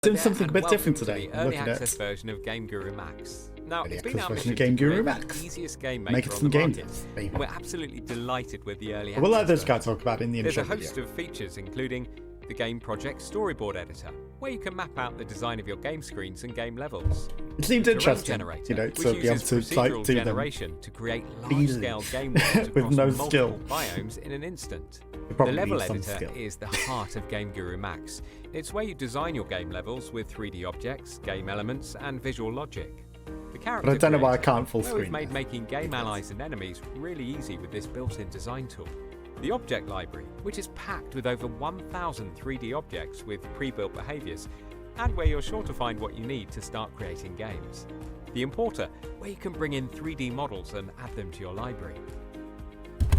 Doing something a bit different to today. the early access version of GameGuru Max. Now, it's been our mission Game to Guru create Max. the easiest game Make maker it on some the games, market. baby. We're absolutely delighted with the early access We'll let this guy version. talk about it in the intro There's a host video. of features, including the Game Project Storyboard Editor, where you can map out the design of your game screens and game levels. It seemed Terrain interesting, generator, you know, which to be able uses to like procedural do them generation to create easily. large-scale game worlds With across no multiple skill. biomes in an instant. It The probably level needs some editor skill. is the heart of GameGuru Max. It's where you design your game levels with 3D objects, game elements, and visual logic. The character But I don't know why I creator, can't full where we've screen made this. making game allies and enemies really easy with this built-in design tool. The object library, which is packed with over 1,000 3D objects with pre-built behaviors, and where you're sure to find what you need to start creating games. The importer, where you can bring in 3D models and add them to your library.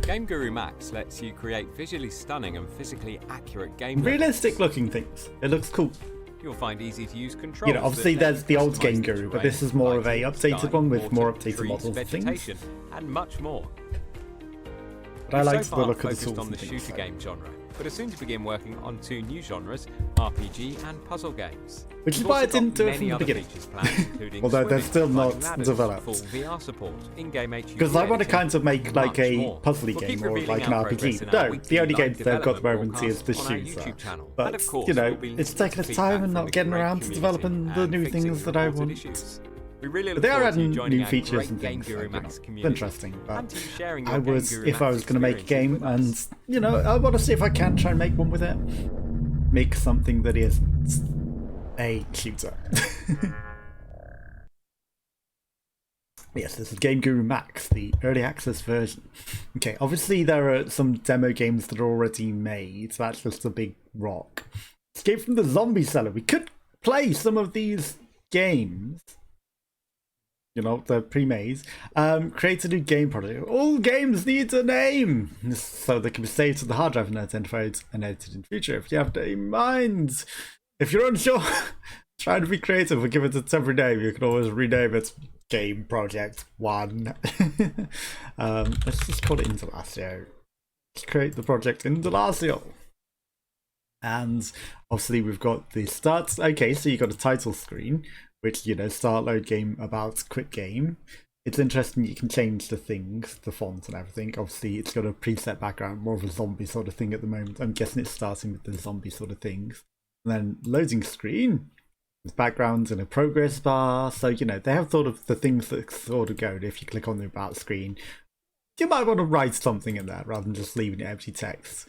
GameGuru Max lets you create visually stunning and physically accurate game Realistic levels. looking things. It looks cool. You'll find easy to use controls. You know, obviously that let there's the old customize Game the Guru, but terrain, this is more of a lighting, updated sky, one with water, more updated trees, models and things. vegetation, and much more. But I We've liked so the far look of the focused tools on and the things. shooter So. game genre, but are soon to begin working on 2 new genres, RPG and puzzle games. Which is We've why I also got didn't do it many from the other beginning. features planned, including Although they're swimming, still not climbing ladders, developed. full VR support, in-game HUD Because I want to editing, kind of make and like much a more. puzzly We'll game keep or revealing like an our progress RPG. in our No, weekly the only live games they've got at the development moment is the broadcast on our shooter. YouTube channel. But, And of course, you know, we'll be it's listening taking to its time feedback and from not the getting great around to community developing the and new fixing things that I reported want. issues. We really But look they are forward to you adding joining new our features great and things. GameGuru So, Max it's community. interesting. And But to sharing I your would, GameGuru if I Max was going to make a game, experiences with us. and you know, I want to see if I can try and make one with it. Make something that is a shooter. Yes, this is Game Guru Max, the early access version. Okay, obviously there are some demo games that are already made, so that's just a big rock. Escape from the Zombie Cellar. We could play some of these games. You know, they're pre-made. Create a new game project. All games need a name, so they can be saved to the hard drive and identified and edited in future. If you have that in mind, if you're unsure, try to be creative or give it a temporary name. You can always rename it Game Project 1. Let's just call it Indelacio. Let's create the project Indelacio. And obviously we've got the start. Okay, so you've got a title screen, which, you know, start, load game, about, quick game. It's interesting you can change the things, the font and everything. Obviously it's got a preset background, more of a zombie sort of thing at the moment. I'm guessing it's starting with the zombie sort of things. And then loading screen, with backgrounds and a progress bar. So, you know, they have thought of the things that sort of go. If you click on the about screen, you might want to write something in there rather than just leaving it empty text.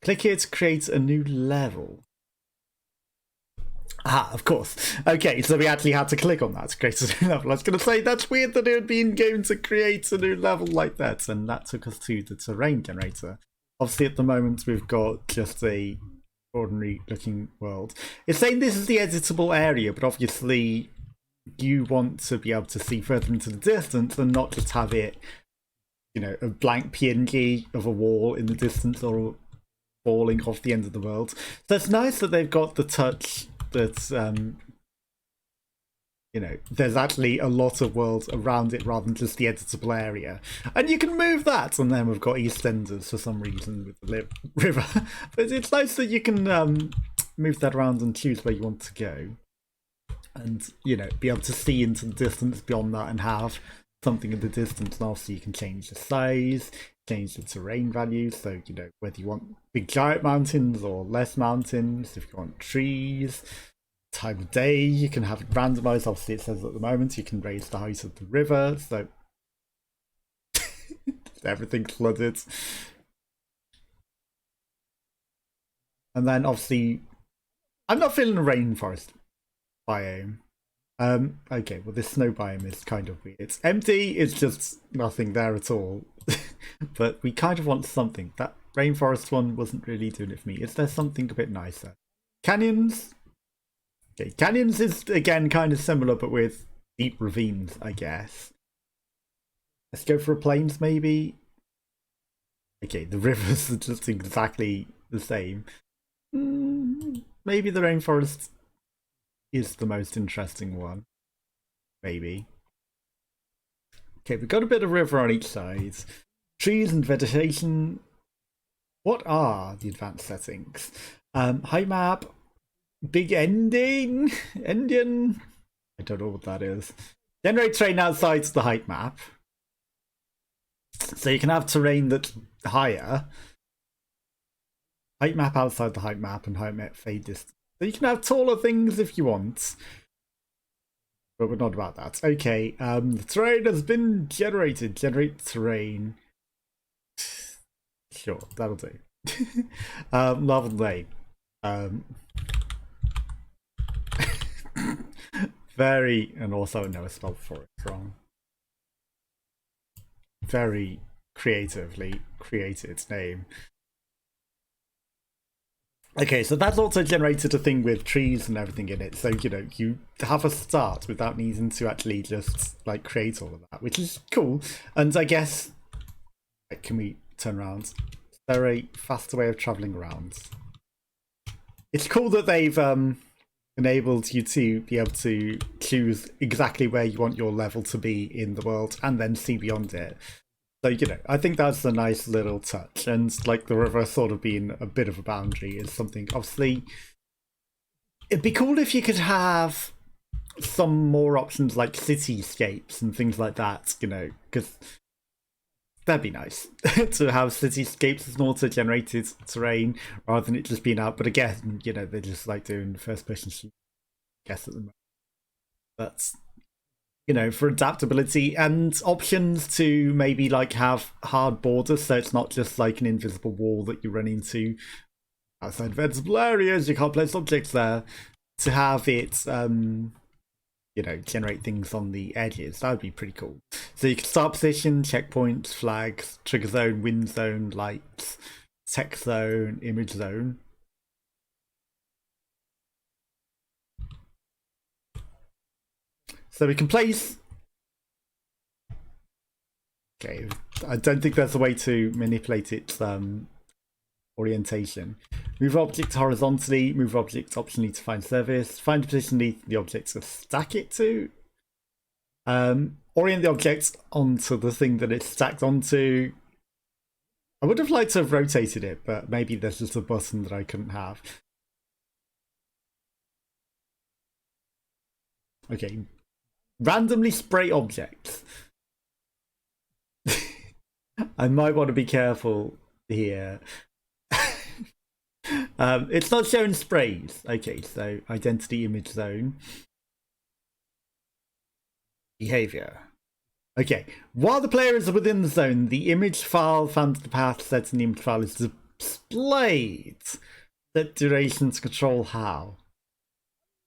Click here to create a new level. Ah, of course. Okay, so we actually had to click on that to create a new level. I was going to say, that's weird that it would be in game to create a new level like that. And that took us to the terrain generator. Obviously, at the moment, we've got just a ordinary looking world. It's saying this is the editable area, but obviously you want to be able to see further into the distance and not just have it, you know, a blank PNG of a wall in the distance or falling off the end of the world. So it's nice that they've got the touch that you know, there's actually a lot of world around it rather than just the editable area. And you can move that, and then we've got EastEnders for some reason with the river. But it's nice that you can move that around and choose where you want to go. And, you know, be able to see into the distance beyond that and have something in the distance. And also you can change the size, change the terrain values. So, you know, whether you want big giant mountains or less mountains, if you want trees, time of day, you can have it randomized. Obviously it says at the moment you can raise the height of the river, so everything's flooded. And then obviously I'm not feeling a rainforest biome. Okay, well this snow biome is kind of weird. It's empty, it's just nothing there at all. But we kind of want something. That rainforest one wasn't really doing it for me. Is there something a bit nicer? Canyons? Okay, canyons is again kind of similar, but with deep ravines, I guess. Let's go for a plains, maybe. Okay, the rivers are just exactly the same. Maybe the rainforest is the most interesting one. Maybe. Okay, we've got a bit of river on each side. Trees and vegetation. What are the advanced settings? Height map. big ending. Indian. I don't know what that is. Generate terrain outside the height map. So you can have terrain that's higher. Height map outside the height map and height map fade distance. So you can have taller things if you want. But we're not about that. Okay, the terrain has been generated. Generate terrain. Sure, that'll do. Level name. Very, and also no, I spelled for it wrong. Very creatively created name. Okay, so that's also generated a thing with trees and everything in it. So, you know, you have a start without needing to actually just, like, create all of that, which is cool. And I guess... Can we turn around? Is there a faster way of travelling around? It's cool that they've enabled you to be able to choose exactly where you want your level to be in the world and then see beyond it. So, you know, I think that's a nice little touch. And, like, the river sort of being a bit of a boundary is something, obviously... It'd be cool if you could have some more options like cityscapes and things like that, you know, because that'd be nice to have cityscapes as an auto-generated terrain rather than it just being out. But again, you know, they're just like doing first-person shoot, I guess, at the moment. That's... You know, for adaptability and options to maybe like have hard borders, so it's not just like an invisible wall that you run into outside visible areas. You can't place objects there. To have it, you know, generate things on the edges, that would be pretty cool. So you can start position, checkpoints, flags, trigger zone, wind zone, lights, text zone, image zone. So we can place... Okay, I don't think there's a way to manipulate its orientation. Move object horizontally, move object optionally to find surface, find position the object to stack it to. Orient the object onto the thing that it's stacked onto. I would have liked to have rotated it, but maybe there's just a button that I couldn't have. Okay. Randomly spray objects. I might want to be careful here. It's not showing sprays. Okay, so identity image zone. Behavior. Okay, while the player is within the zone, the image file found the path set in the image file is displayed. Set duration to control how.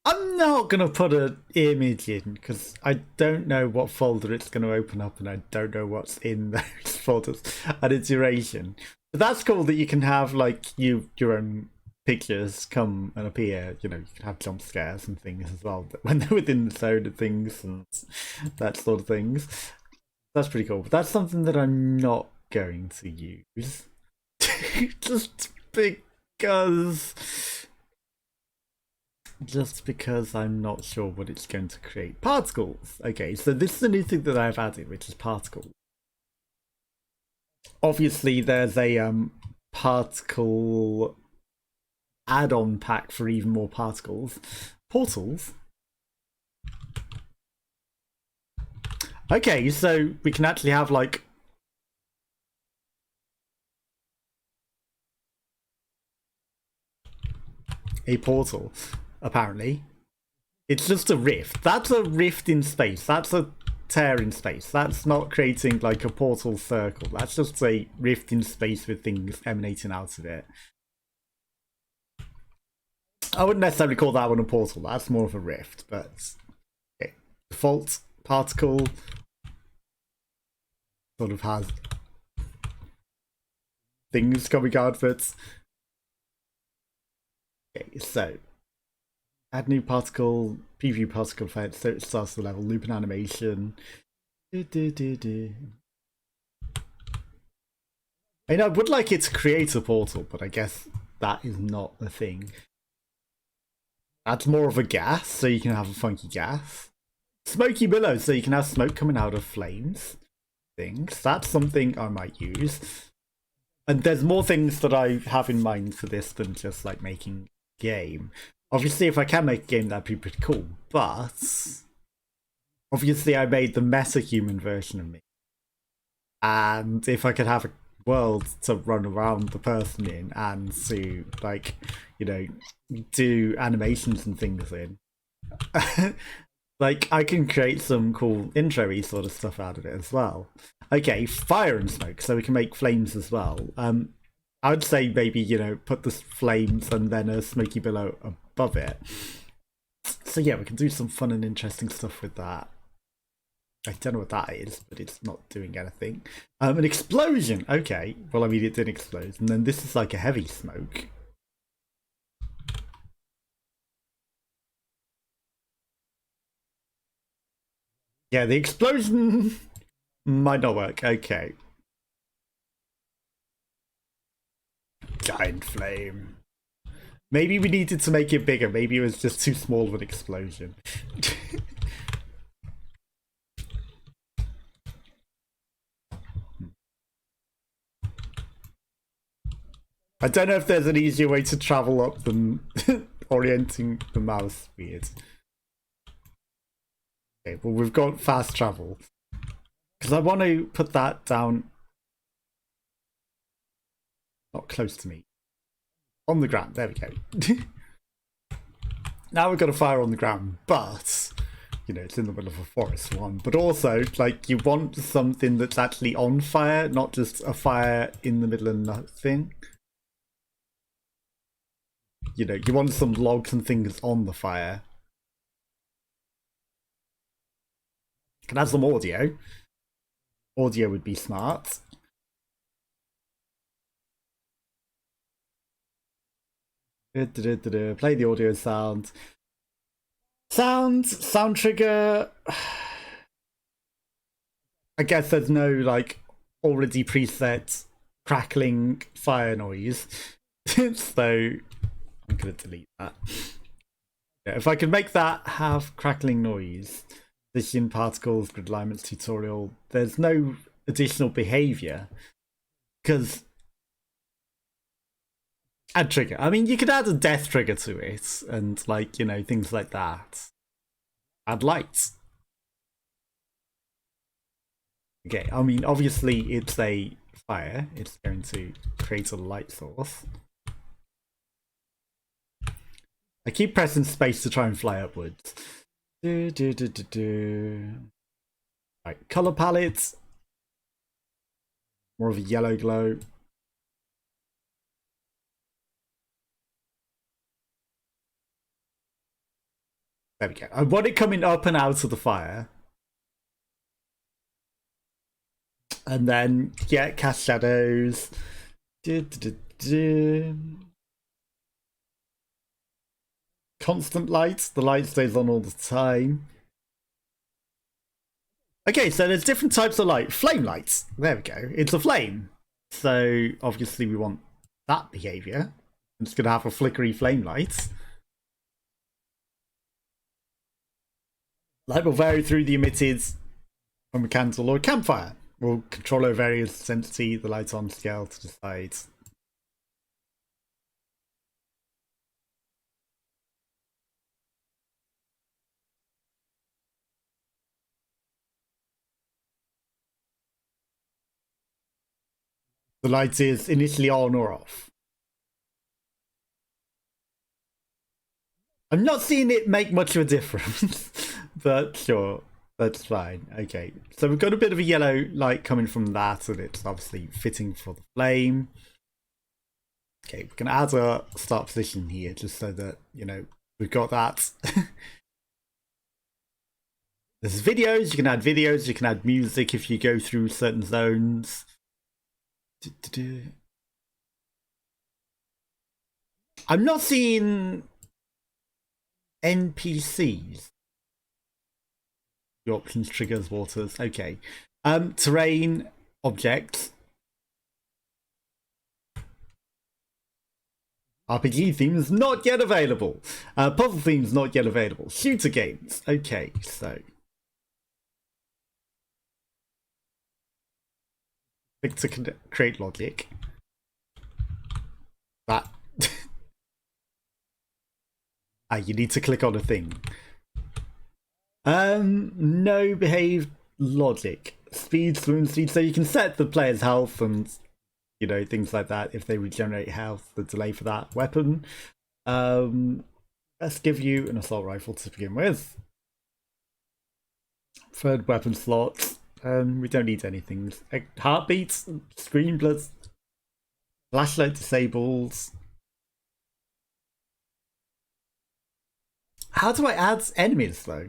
I'm not going to put an image in because I don't know what folder it's going to open up and I don't know what's in those folders at a duration. But that's cool that you can have like your own pictures come and appear. You know, you can have jump scares and things as well when they're within the zone of things and that sort of things. That's pretty cool. But that's something that I'm not going to use. Just because I'm not sure what it's going to create. Particles. Okay, so this is a new thing that I've added, which is particles. Obviously, there's a particle add-on pack for even more particles. Portals. Okay, so we can actually have like a portal. Apparently, it's just a rift. That's a rift in space. That's a tear in space. That's not creating like a portal circle. That's just a rift in space with things emanating out of it. I wouldn't necessarily call that one a portal. That's more of a rift, but okay. Default particle sort of has things coming out of it. Okay, so add new particle, preview particle effect, so it starts the level, loop and animation. I mean, I would like it to create a portal, but I guess that is not the thing. That's more of a gas, so you can have a funky gas. Smoky billows, so you can have smoke coming out of flames. Things. That's something I might use. And there's more things that I have in mind for this than just like making game. Obviously, if I can make a game, that'd be pretty cool. But obviously, I made the meta-human version of me. And if I could have a world to run around the person in and to, like, you know, do animations and things in, like, I can create some cool intro-y sort of stuff out of it as well. Okay, fire and smoke, so we can make flames as well. I'd say maybe, put the flames and then a smoky billow above it. So yeah, we can do some fun and interesting stuff with that. I don't know what that is, but it's not doing anything. An explosion! Okay, well, I mean, it did explode. And then this is like a heavy smoke. Yeah, the explosion might not work. Okay. Giant flame. Maybe we needed to make it bigger. Maybe it was just too small of an explosion. I don't know if there's an easier way to travel up than orienting the mouse weird. Okay, well, we've got fast travel. Because I want to put that down. Not close to me. On the ground. There we go. Now we've got a fire on the ground, but it's in the middle of a forest one. But also, like, you want something that's actually on fire, not just a fire in the middle of nothing. You want some logs and things on the fire. Can add some audio. Audio would be smart. Play the audio sound. Sound trigger. I guess there's no, like, already preset crackling fire noise. So I'm gonna delete that. Yeah, if I could make that have crackling noise, vision particles, grid alignments tutorial, there's no additional behavior. Because add trigger. I mean, you could add a death trigger to it and, like, things like that. Add lights. Okay, I mean, obviously it's a fire. It's going to create a light source. I keep pressing space to try and fly upwards. Right, color palette. More of a yellow glow. There we go. I want it coming up and out of the fire. And then, yeah, cast shadows. Constant light. The light stays on all the time. Okay, so there's different types of light. Flame lights. There we go. It's a flame. So obviously we want that behavior. It's going to have a flickery flame light. Light will vary through the emitted from a candle or a campfire. We'll control over various intensity, the lights on scale to decide. The light is initially on or off. I'm not seeing it make much of a difference, but sure, that's fine. Okay, so we've got a bit of a yellow light coming from that, and it's obviously fitting for the flame. Okay, we're going to add a start position here, just so that, we've got that. There's videos, you can add music if you go through certain zones. I'm not seeing NPCs. The options, triggers, waters. Okay. Terrain, objects. RPG themes not yet available. Puzzle themes not yet available. Shooter games. Okay, so click to create logic. That You need to click on a thing. No behave logic. Speed, swim speed, so you can set the player's health and, you know, things like that. If they regenerate health, the delay for that weapon. Let's give you an assault rifle to begin with. Third weapon slot. We don't need anything. Heartbeats, screen blood, flashlight disables. How do I add enemies though?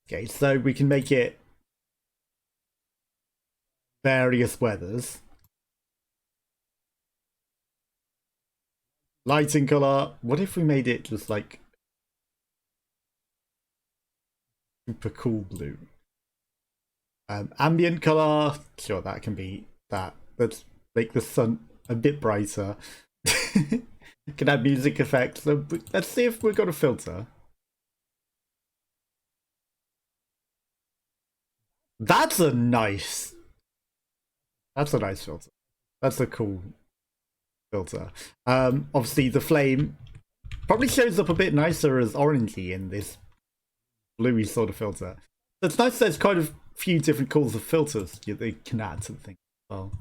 Okay, so we can make it various weathers. Lighting color. What if we made it just like super cool blue? Ambient color. Sure, that can be that. Let's make the sun a bit brighter. Can add music effects. So let's see if we've got a filter. That's a nice filter. That's a cool filter. Obviously the flame probably shows up a bit nicer as orangey in this bluey sort of filter. So it's nice there's quite a few different calls of filters they can add to the thing as well.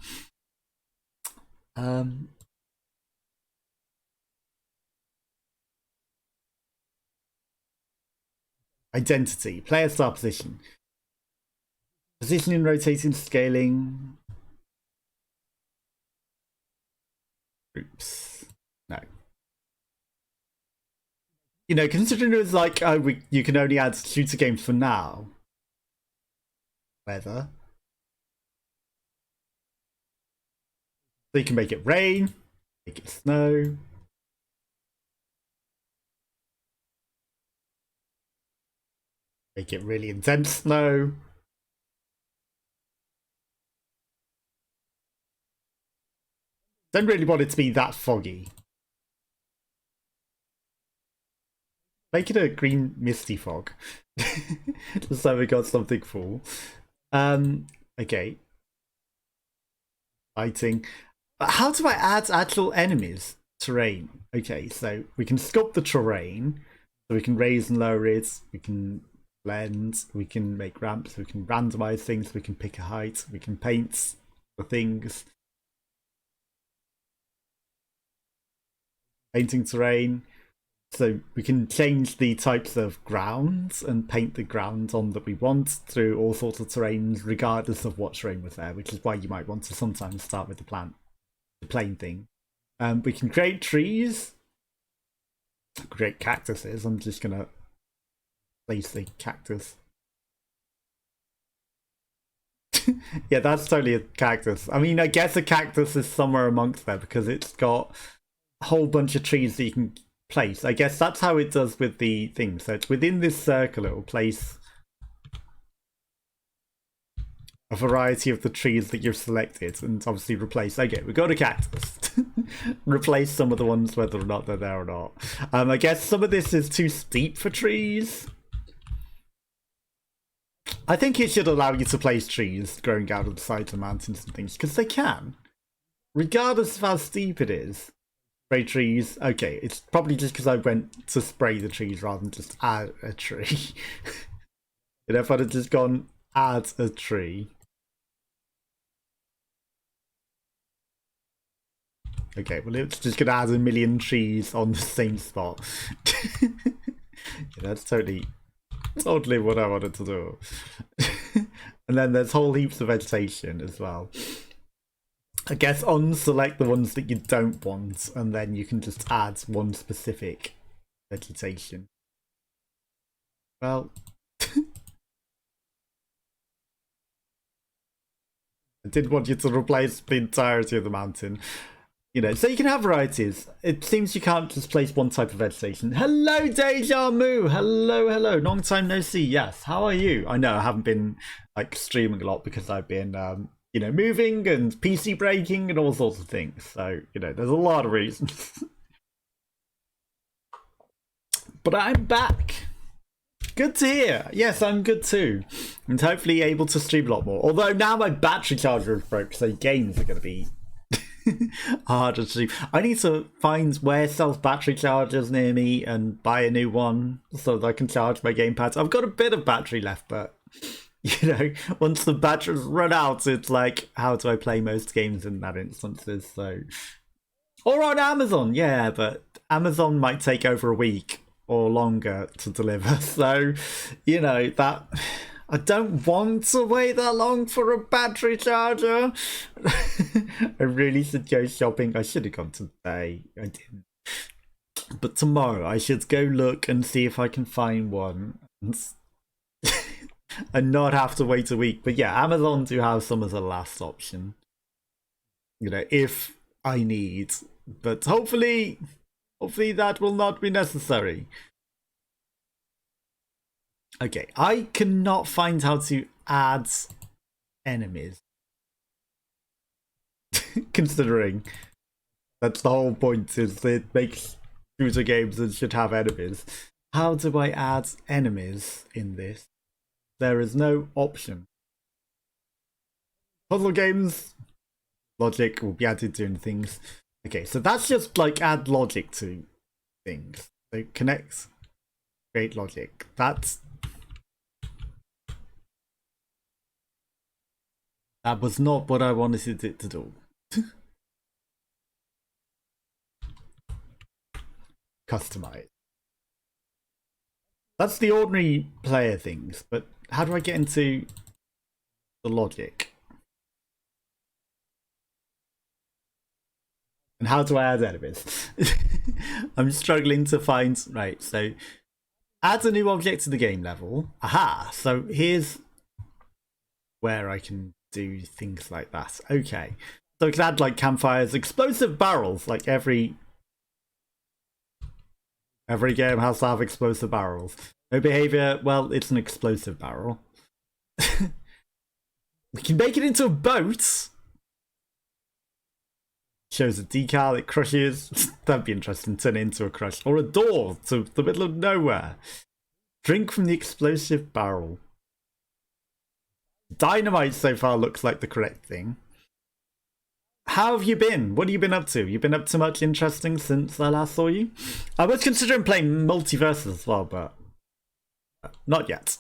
Identity, player star position. Positioning, rotating, scaling. Groups. No. You know, considering it was like, you can only add shooter games for now. Weather. So you can make it rain, make it snow. Make it really intense snow. Don't really want it to be that foggy. Make it a green misty fog. Just so we got something full. Okay. Lighting. How do I add actual enemies? Terrain. Okay, so we can sculpt the terrain. So we can raise and lower it. We can blend. We can make ramps. We can randomize things. We can pick a height. We can paint the things. Painting terrain. So we can change the types of grounds and paint the ground on that we want through all sorts of terrains, regardless of what terrain was there, which is why you might want to sometimes start with the plain thing. We can create trees, create cactuses. I'm just gonna place the cactus. Yeah, that's totally a cactus. I mean, I guess a cactus is somewhere amongst there because it's got a whole bunch of trees that you can place. I guess that's how it does with the thing. So it's within this circle, it will place a variety of the trees that you've selected and obviously replace. Okay, we got a cactus. Replace some of the ones whether or not they're there or not. I guess some of this is too steep for trees. I think it should allow you to place trees growing out of the sides of mountains and things, because they can. Regardless of how steep it is. Spray trees. Okay, it's probably just because I went to spray the trees rather than just add a tree. You know, if I'd have just gone add a tree. Okay, well it's just gonna add a million trees on the same spot. Yeah, that's totally what I wanted to do. And then there's whole heaps of vegetation as well. I guess unselect the ones that you don't want, and then you can just add one specific vegetation. Well, I did want you to replace the entirety of the mountain. You know, so you can have varieties. It seems you can't just place one type of vegetation. Hello, Deja Mu! Hello, hello. Long time no see. Yes, how are you? I know I haven't been like streaming a lot because I've been you know, moving and PC breaking and all sorts of things. So, you know, there's a lot of reasons. But I'm back. Good to hear. Yes, I'm good too. And hopefully able to stream a lot more. Although now my battery charger is broke, so games are going to be harder to do. I need to find where sells battery chargers near me and buy a new one so that I can charge my gamepads. I've got a bit of battery left, but you know, once the batteries run out, it's like, how do I play most games in that instances? So, or on Amazon, yeah, but Amazon might take over a week or longer to deliver. So, you know, that I don't want to wait that long for a battery charger. I really should go shopping. I should have gone today. I didn't. But tomorrow I should go look and see if I can find one. And not have to wait a week. But yeah, Amazon do have some as a last option. You know, if I need. But hopefully that will not be necessary. Okay, I cannot find how to add enemies. Considering that's the whole point, is it makes shooter games that should have enemies. How do I add enemies in this? There is no option. Puzzle games, logic will be added to things. Okay, so that's just like add logic to things. So connect, create logic. That was not what I wanted it to do. Customize. That's the ordinary player things, but how do I get into the logic? And how do I add enemies? I'm struggling to find... Right, so add a new object to the game level. Aha! So here's where I can do things like that. Okay. So I can add like campfires, explosive barrels, like every game has to have explosive barrels. No behavior, well, it's an explosive barrel. We can make it into a boat. Shows a decal, it crushes. That'd be interesting, turn it into a crush. Or a door to the middle of nowhere. Drink from the explosive barrel. Dynamite so far looks like the correct thing. How have you been? What have you been up to? You been up to much interesting since I last saw you? I was considering playing Multiverses as well, but not yet.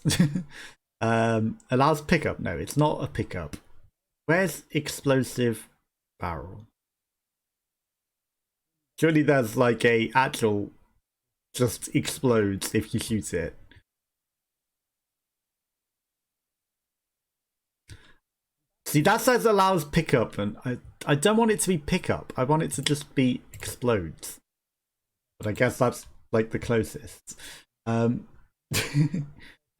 Allows pickup. No, it's not a pickup. Where's explosive barrel? Surely there's like a actual just explodes if you shoot it. See, that says allows pickup, and I don't want it to be pickup. I want it to just be explodes. But I guess that's like the closest. I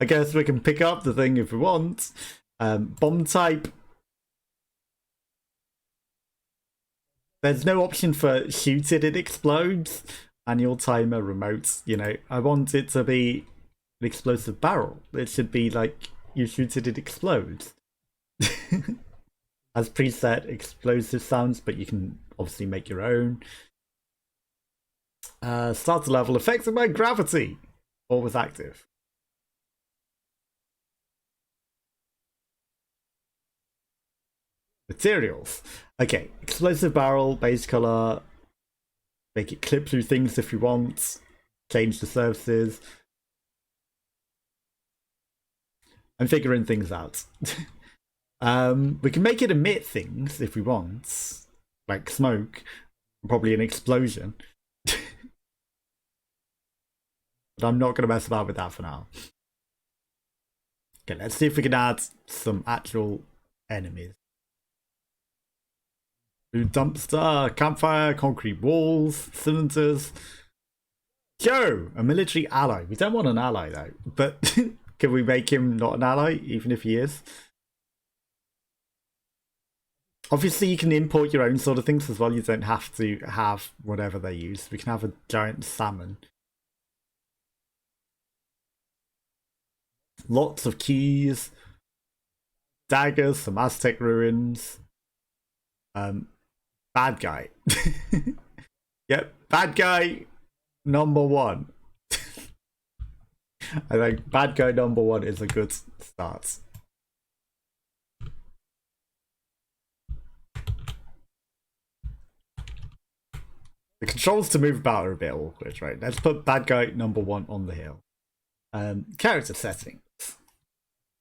guess we can pick up the thing if we want. Bomb type. There's no option for shoot it, it explodes. Annual timer, remote. You know, I want it to be an explosive barrel. It should be like you shoot it, it explodes. As preset explosive sounds, but you can obviously make your own. Starter level affected by gravity. Always active. Materials. Okay, explosive barrel, base color. Make it clip through things if you want. Change the surfaces. I'm figuring things out. We can make it emit things if we want, like smoke, probably an explosion. But I'm not going to mess about with that for now. Okay, let's see if we can add some actual enemies. Food dumpster, campfire, concrete walls, cylinders. Joe, a military ally. We don't want an ally though, but can we make him not an ally, even if he is? Obviously, you can import your own sort of things as well. You don't have to have whatever they use. We can have a giant salmon. Lots of keys. Daggers, some Aztec ruins. Bad guy. Yep, bad guy number one. I think bad guy number one is a good start. The controls to move about are a bit awkward, right? Let's put bad guy number 1 on the hill. Character settings.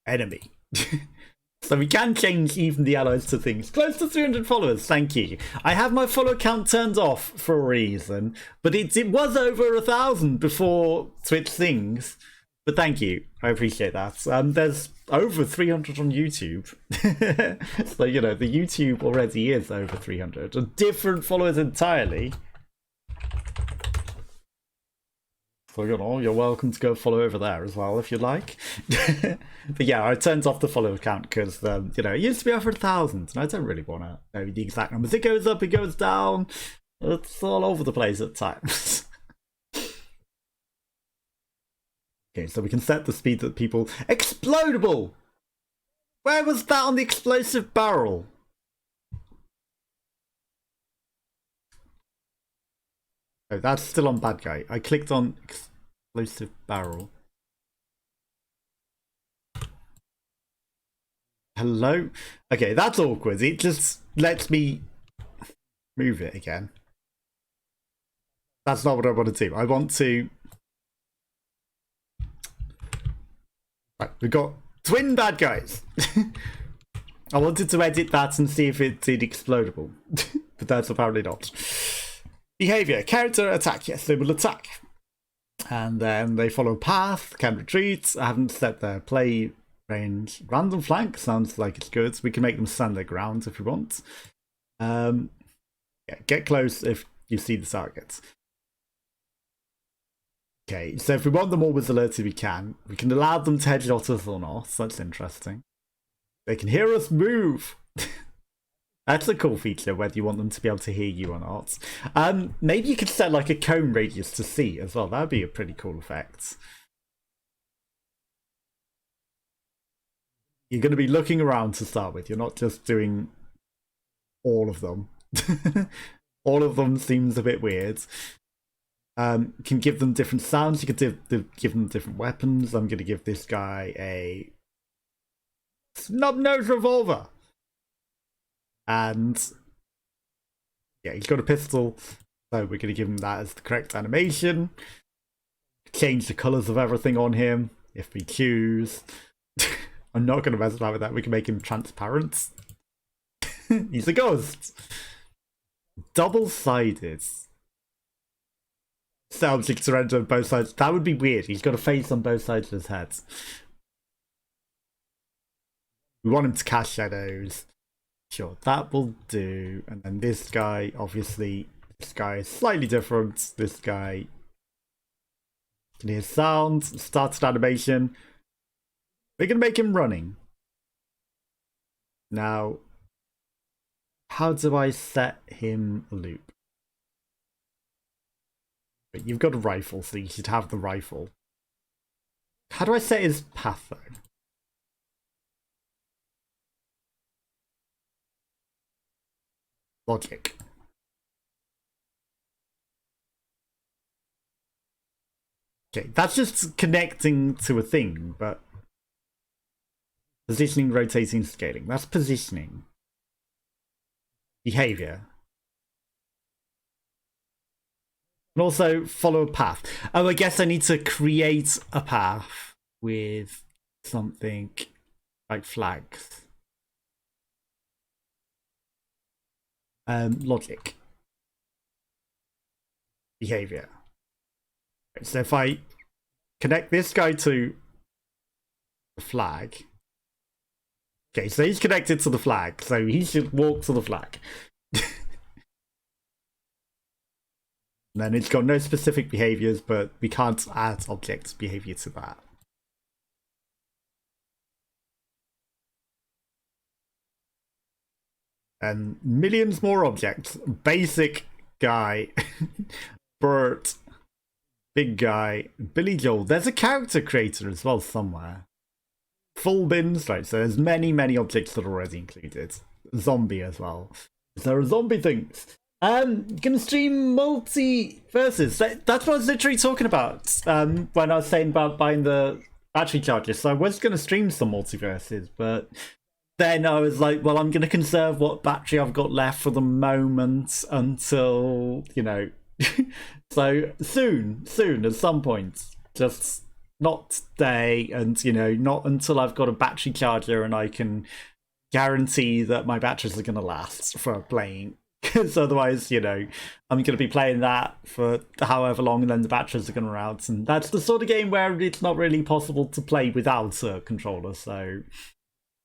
Enemy. So we can change even the allies to things. Close to 300 followers, thank you. I have my follower count turned off for a reason, but it was over 1,000 before Twitch things. But thank you, I appreciate that. There's over 300 on YouTube. So, you know, the YouTube already is over 300. Different followers entirely. So, you know, you're welcome to go follow over there as well if you'd like. But yeah, I turned off the follower count because, you know, it used to be over 1,000 and I don't really want to know the exact numbers. It goes up, it goes down. It's all over the place at times. Okay, so we can set the speed that people... Explodable! Where was that on the explosive barrel? Oh, that's still on bad guy. I clicked on explosive barrel. Hello? Okay, that's awkward. It just lets me move it again. That's not what I want to do. I want to... Right, we've got twin bad guys. I wanted to edit that and see if it did explodable. But that's apparently not. Behavior. Character attack. Yes, they will attack. And then they follow a path, can retreat. I haven't set their play range. Random flank sounds like it's good. We can make them stand their ground if we want. Yeah, get close if you see the target. Okay, so if we want them always alerted, we can. We can allow them to headshot us or not. That's interesting. They can hear us move. That's a cool feature, whether you want them to be able to hear you or not. Maybe you could set like a cone radius to see as well. That would be a pretty cool effect. You're going to be looking around to start with. You're not just doing all of them. All of them seems a bit weird. Can give them different sounds. You could give them different weapons. I'm going to give this guy a snub-nosed revolver. And yeah, he's got a pistol. So we're going to give him that as the correct animation. Change the colours of everything on him if we choose. I'm not going to mess around with that. We can make him transparent. He's a ghost. Double-sided. Object surrender on both sides. That would be weird. He's got a face on both sides of his head. We want him to cast shadows. Sure, that will do. And then this guy, obviously, this guy is slightly different. This guy can hear sound. Started animation. We're going to make him running. Now, how do I set him a loop? But you've got a rifle, so you should have the rifle. How do I set his path, though? Logic. Okay, that's just connecting to a thing, but... Positioning, rotating, scaling. That's positioning. Behavior. And also follow a path. Oh, I guess I need to create a path with something like flags. Logic. Behavior. So if I connect this guy to the flag. Okay, so he's connected to the flag, so he should walk to the flag. And then it's got no specific behaviors, but we can't add object behavior to that. And millions more objects. Basic guy. Bert. Big guy. Billy Joel. There's a character creator as well somewhere. Full bins. Right, so there's many objects that are already included. Zombie as well. There are zombie things. Gonna stream multi-verses. That's what I was literally talking about when I was saying about buying the battery chargers. So I was gonna stream some multiverses, but then I was like, well, I'm gonna conserve what battery I've got left for the moment until, you know, So soon, at some point, just not today, and not until I've got a battery charger and I can guarantee that my batteries are going to last for playing. Because otherwise, I'm going to be playing that for however long, and then the batteries are going to run out. And that's the sort of game where it's not really possible to play without a controller. So,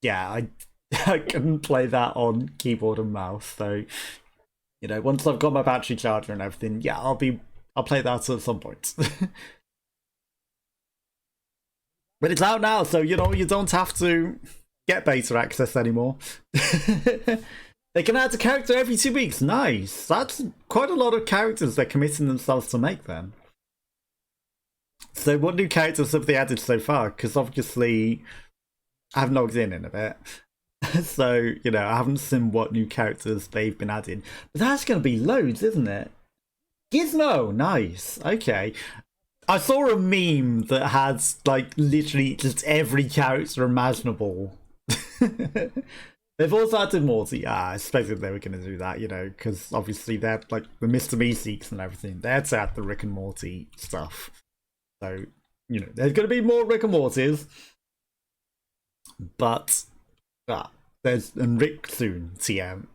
yeah, I couldn't play that on keyboard and mouse. So, once I've got my battery charger and everything, yeah, I'll play that at some point. But it's out now, so you don't have to get beta access anymore. They can add a character every 2 weeks. Nice. That's quite a lot of characters they're committing themselves to make then. So what new characters have they added so far? Because obviously I haven't logged in a bit. So, I haven't seen what new characters they've been adding. But that's going to be loads, isn't it? Gizmo! Nice. Okay. I saw a meme that had, like, literally just every character imaginable. They've also added Morty. I expected they were going to do that, because obviously they're like the Mr. Meeseeks and everything. They had to add the Rick and Morty stuff. So, there's going to be more Rick and Mortys. But, there's Rick soon, TM.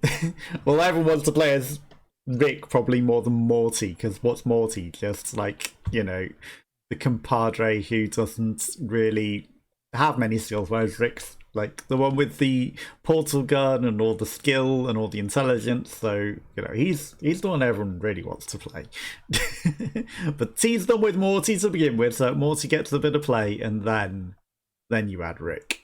Well, everyone wants to play as Rick probably more than Morty, because what's Morty? Just like, the compadre who doesn't really have many skills, whereas Rick's like the one with the portal gun and all the skill and all the intelligence. So, he's the one everyone really wants to play. But tease them with Morty to begin with, so Morty gets a bit of play, and then you add Rick.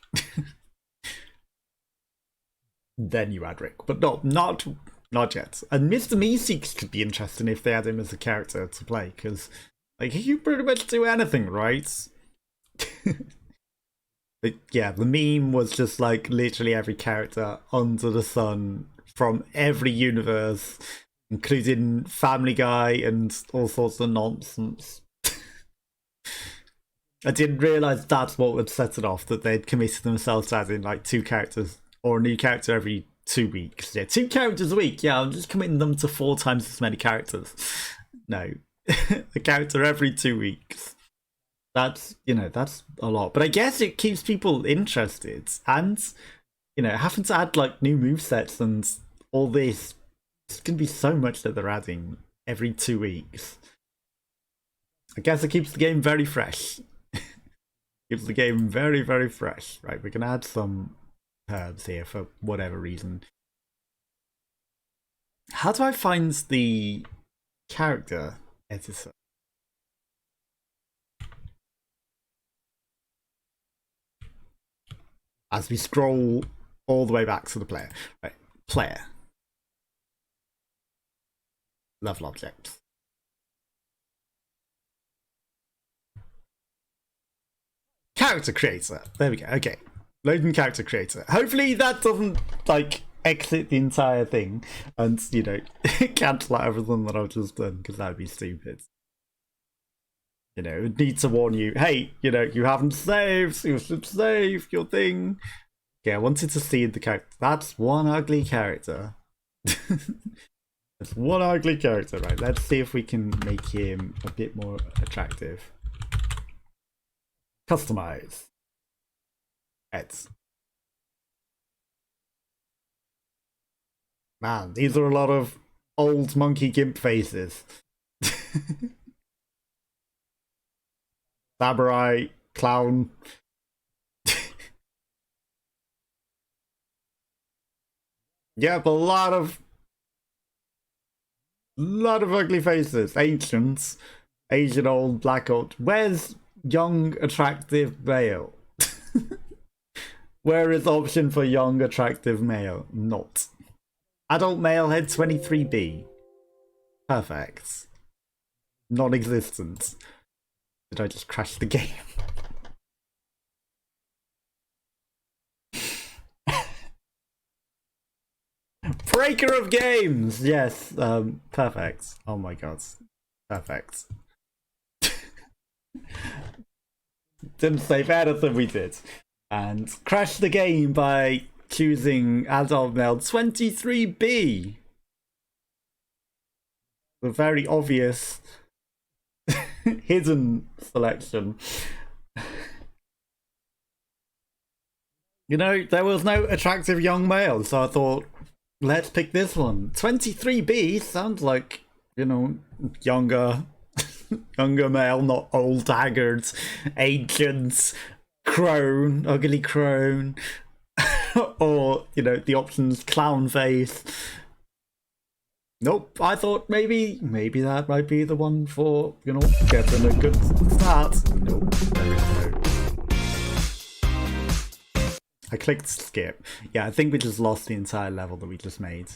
Then you add Rick. But no, not yet. And Mr. Meeseeks could be interesting if they add him as a character to play, because like he can pretty much do anything, right? But yeah, the meme was just like literally every character under the sun from every universe, including Family Guy and all sorts of nonsense. I didn't realise that's what would set it off, that they'd committed themselves to adding like 2 characters or a new character every 2 weeks. Yeah, 2 characters a week. Yeah, I'm just committing them to 4 times as many characters. No, a character every 2 weeks. That's a lot, but I guess it keeps people interested, and having to add like new movesets and all this, it's gonna be so much that they're adding every 2 weeks. I guess it keeps the game very fresh. Keeps the game very, very fresh. Right, we can add some herbs here for whatever reason. How do I find the character editor? As we scroll all the way back to the player. Right, player. Level objects. Character creator. There we go. Okay. Loading character creator. Hopefully that doesn't like exit the entire thing and cancel out everything that I've just done, because that would be stupid. Need to warn you, hey, you haven't saved, you should save your thing. Okay, I wanted to see the character. That's one ugly character. That's one ugly character, right? Let's see if we can make him a bit more attractive. Customize. Heads. Man, these are a lot of old monkey gimp faces. Samurai, clown. Yep, a lot of ugly faces. Ancients, Asian old, black old. Where's young attractive male? Where is option for young attractive male? Not. Adult male head 23B. Perfect. Non-existent. Did I just crash the game? Breaker of games! Yes, perfect. Oh my god. Perfect. Didn't save anything we did. And crashed the game by choosing adult male 23B. The very obvious hidden selection. You know, there was no attractive young male, so I thought, let's pick this one. 23B sounds like, you know, younger male, not old, haggard, ancient, crone, ugly crone. Or, you know, the options clown face. Nope, I thought maybe that might be the one for, you know, getting a good start. Nope, there is no. I clicked skip. Yeah, I think we just lost the entire level that we just made.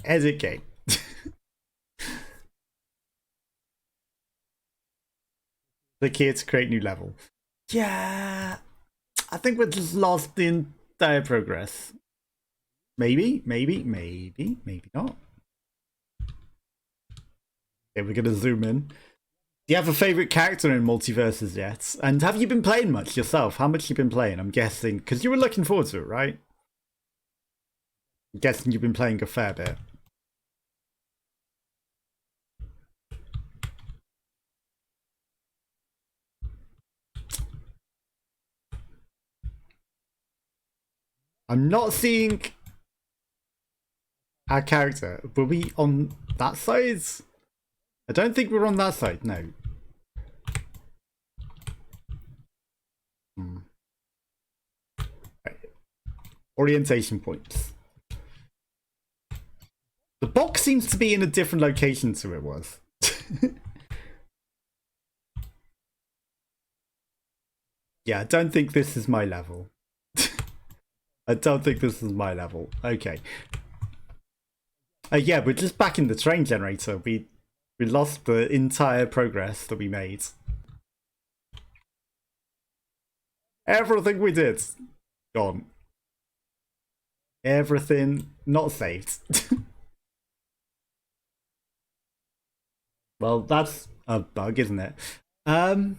Edit game. Click here to create new level. Yeah, I think we just lost the entire progress. Maybe not. Okay, we're gonna zoom in. Do you have a favourite character in Multiverses yet? And have you been playing much yourself? How much you been playing? I'm guessing, because you were looking forward to it, right? I'm guessing you've been playing a fair bit. I'm not seeing our character. Were we on that side? I don't think we're on that side, no. Right. Orientation points. The box seems to be in a different location to it was. Yeah, I don't think this is my level. I don't think this is my level. Okay. Yeah, we're just back in the train generator. We lost the entire progress that we made. Everything we did, gone. Everything not saved. Well, that's a bug, isn't it? And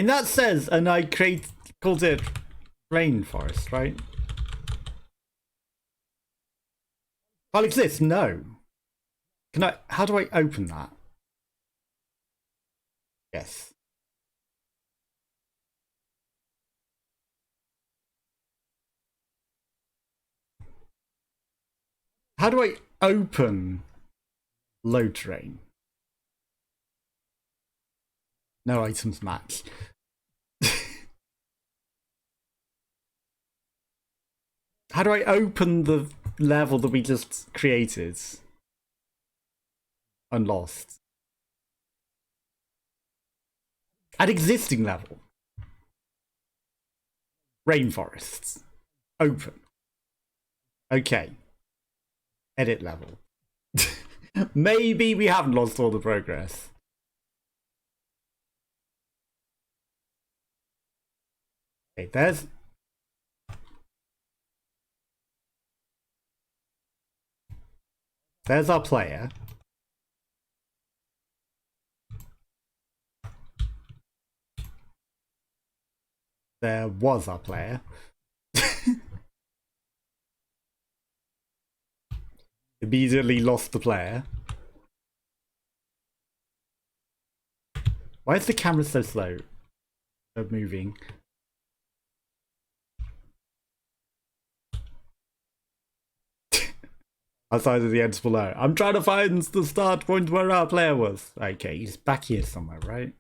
that says, and I called it rainforest, right? Well, exists? No. Can I? How do I open that? Yes. How do I open load terrain? No items match. How do I open the level that we just created? Unlost. At existing level. Rainforests. Open. Okay. Edit level. Maybe we haven't lost all the progress. Okay, there's our player. There was our player. Immediately lost the player. Why is the camera so slow of moving? Outside of the end below. I'm trying to find the start point where our player was. Okay, he's back here somewhere, right?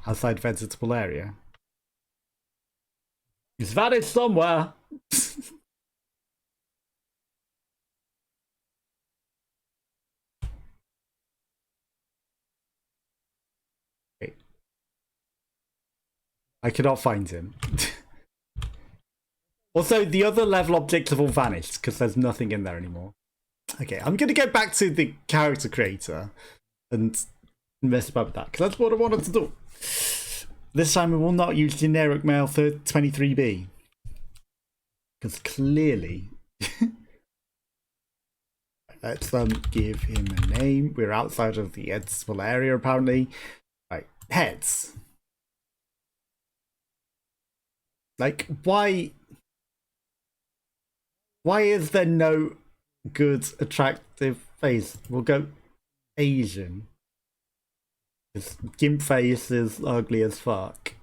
Outside vegetable area. He's vanished somewhere. Okay. I cannot find him. Also, the other level objects have all vanished because there's nothing in there anymore. Okay, I'm going to go back to the character creator and mess about with that because that's what I wanted to do. This time we will not use generic male 23B because clearly let's give him a name. We're outside of the editable area apparently. Right, heads. Like, why is there no good, attractive face? We'll go Asian. Because Gimp face is ugly as fuck.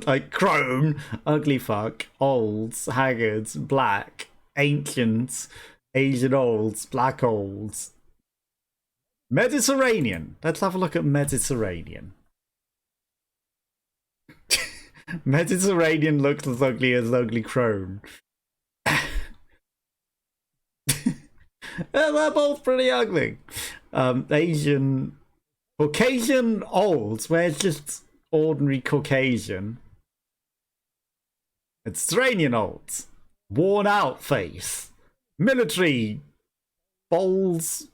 Like, crone, ugly fuck, olds, haggards, black, ancients, Asian olds, black olds. Mediterranean. Let's have a look at Mediterranean. Mediterranean looks as ugly crone. They're both pretty ugly. Asian, Caucasian olds, where it's just ordinary Caucasian. Mediterranean olds, worn out face, military, balls,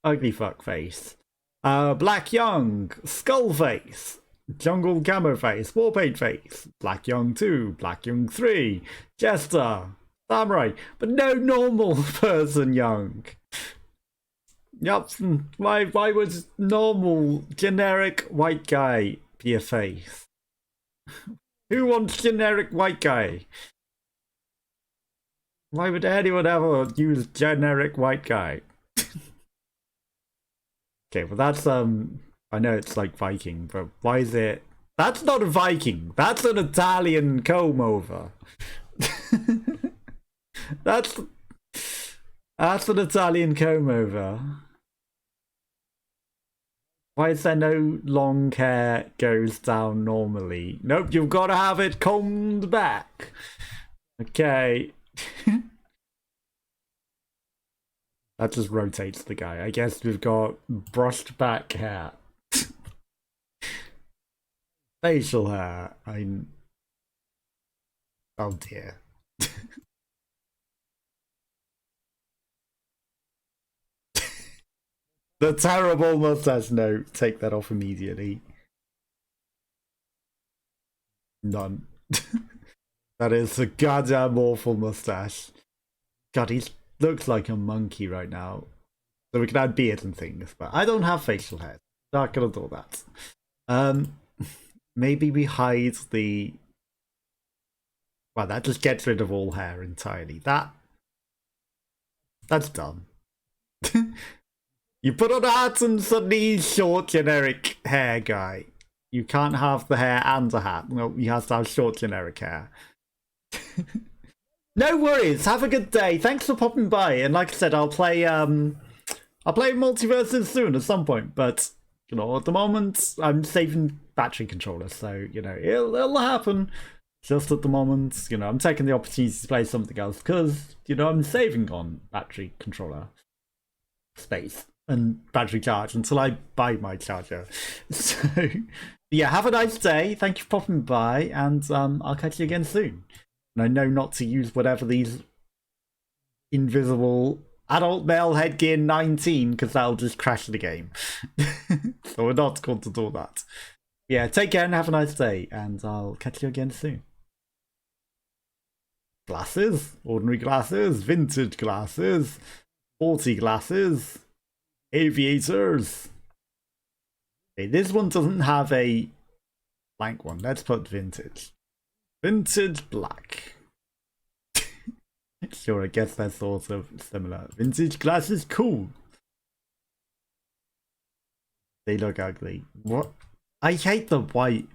ugly fuck face. Black young, skull face, jungle camo face, warpaint face, Black young 2, Black young 3, jester, samurai, but no normal person young. Yup, why was normal, generic white guy be a face? Who wants generic white guy? Why would anyone ever use generic white guy? Okay, well that's I know it's like Viking, but why is it? That's not a Viking. That's an Italian comb over. that's an Italian comb over. Why is there no long hair goes down normally? Nope, you've got to have it combed back. Okay. That just rotates the guy. I guess we've got brushed back hair. Facial hair. Oh dear. The terrible mustache. No, take that off immediately. None. That is a goddamn awful mustache. God, he looks like a monkey right now. So we can add beard and things, but I don't have facial hair. Not gonna do that. Maybe we hide the. Well, that just gets rid of all hair entirely. That's dumb. You put on a hat and suddenly he's short, generic hair guy. You can't have the hair and a hat. No, he has to have short, generic hair. No worries. Have a good day. Thanks for popping by. And like I said, I'll play Multiverses soon at some point. But you know, at the moment, I'm saving battery controllers, so you know it'll happen. Just at the moment, you know, I'm taking the opportunity to play something else because you know I'm saving on battery controller space and battery charge until I buy my charger. So yeah, have a nice day. Thank you for popping by, and I'll catch you again soon. And I know not to use whatever these invisible adult male headgear 19 because that'll just crash the game. So we're not going to do that. Yeah, take care and have a nice day, and I'll catch you again soon. Glasses, ordinary glasses, vintage glasses, 40 glasses, aviators. Okay, this one doesn't have a blank one. Let's put vintage. Vintage black. Sure, I guess they're sort of similar. Vintage glasses, cool. They look ugly. What? I hate the white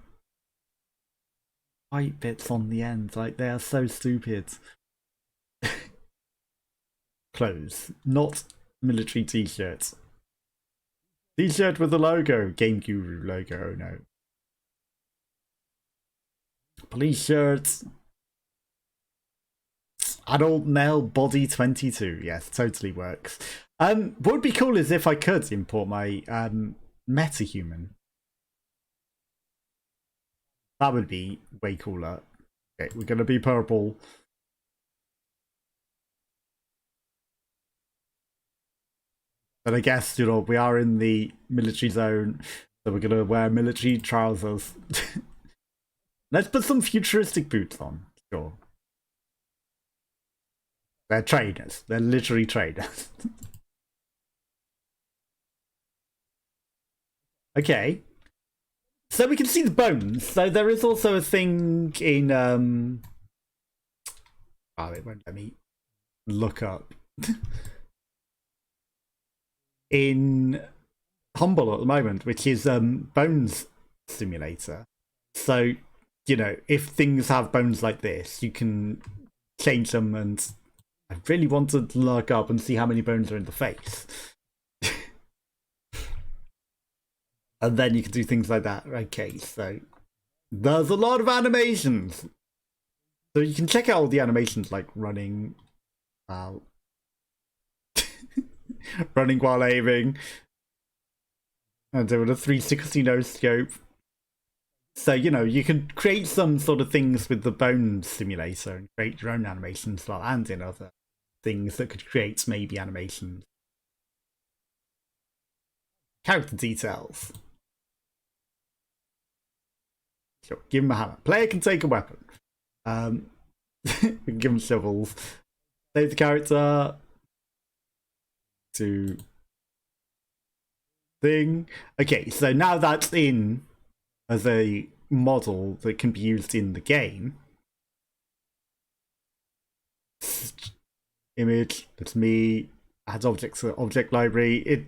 bits on the end. Like, they are so stupid. Clothes, not military t-shirts. T-shirt with the logo, gameguru logo. No. Police shirts. Adult male body 22. Yes, totally works. What would be cool is if I could import my metahuman. That would be way cooler. Okay, we're gonna be purple. But I guess, you know, we are in the military zone, so we're gonna wear military trousers. Let's put some futuristic boots on. Sure. They're trainers. They're literally trainers. Okay. So we can see the bones. So there is also a thing in oh, it won't let me look up. In Humble at the moment, which is bones simulator. So, you know, if things have bones like this, you can change them, and I really want to look up and see how many bones are in the face. And then you can do things like that. Okay, so there's a lot of animations. So you can check out all the animations like running while running while aiming, and doing a 360 no scope. So, you know, you can create some sort of things with the bone simulator and create your own animations well, and in other things that could create maybe animations. Character details. Sure, give him a hammer. Player can take a weapon. We can give him shovels. Save the character. To thing. Okay, so now that's in as a model that can be used in the game. Image, that's me. Adds objects to object library. It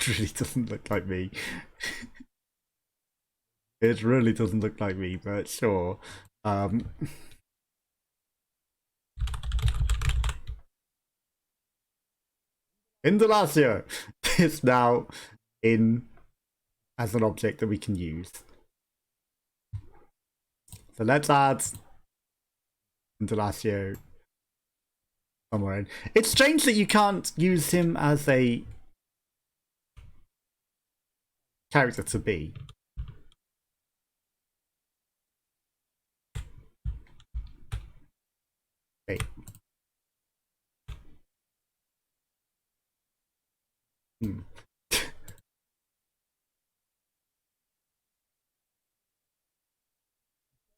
really doesn't look like me. It really doesn't look like me, but sure. Indelacio is now in as an object that we can use. So let's add Indelacio somewhere in. It's strange that you can't use him as a character to be. Okay.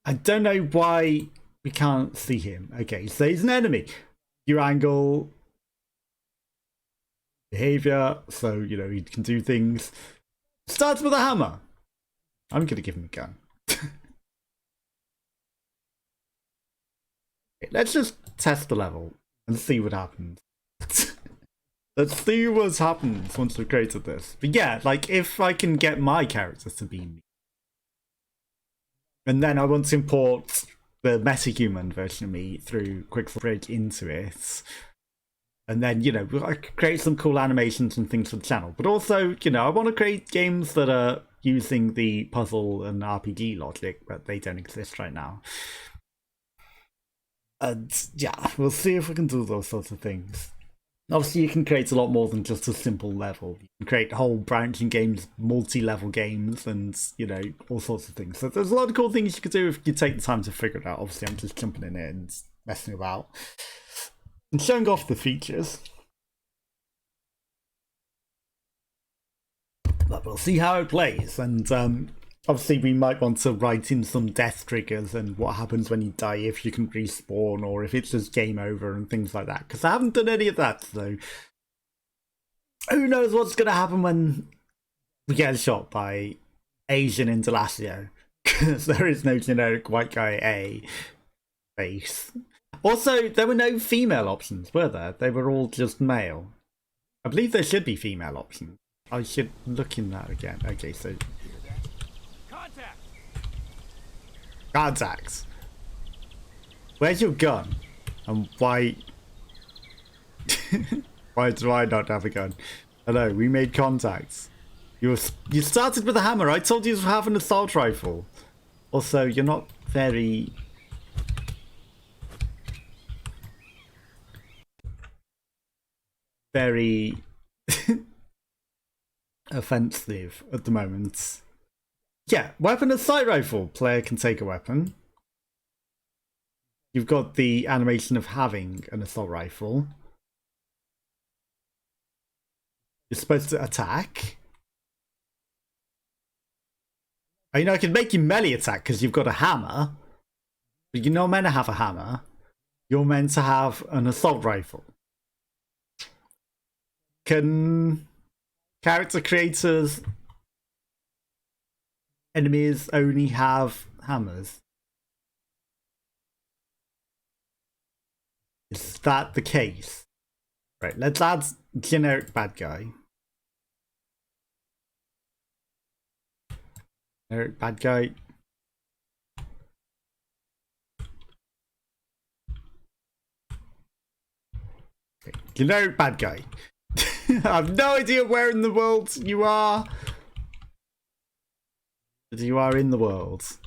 I don't know why we can't see him. Okay, so he's an enemy. Your angle, behavior, so you know he can do things. Starts with a hammer. I'm gonna give him a gun. Okay, let's just test the level and see what happens. Let's see what happens once we've created this. But yeah, like if I can get my character to be me, and then I want to import the metahuman version of me through Quicksilver Bridge into it. And then, you know, I could create some cool animations and things for the channel. But also, you know, I want to create games that are using the puzzle and RPG logic, but they don't exist right now. And yeah, we'll see if we can do those sorts of things. Obviously, you can create a lot more than just a simple level. You can create whole branching games, multi-level games, and, you know, all sorts of things. So there's a lot of cool things you could do if you take the time to figure it out. Obviously, I'm just jumping in it and messing about and showing off the features. But we'll see how it plays. And obviously, we might want to write in some death triggers and what happens when you die, if you can respawn, or if it's just game over and things like that. Because I haven't done any of that, so who knows what's going to happen when we get shot by Asian Indelacio. Because there is no generic white guy A face. Also, there were no female options, were there? They were all just male. I believe there should be female options. I should look in that again. Okay, so contacts. Where's your gun? And why? Why do I not have a gun? Hello, we made contacts. You started with a hammer. I told you to have an assault rifle. Also, you're not very offensive at the moment. Yeah, weapon assault rifle. Player can take a weapon. You've got the animation of having an assault rifle. You're supposed to attack. I mean, I can make you melee attack because you've got a hammer. But you're not meant to have a hammer. You're meant to have an assault rifle. Can character creators enemies only have hammers? Is that the case? Right, let's add generic bad guy. Generic bad guy. Okay, generic bad guy. I have no idea where in the world you are. But you are in the world.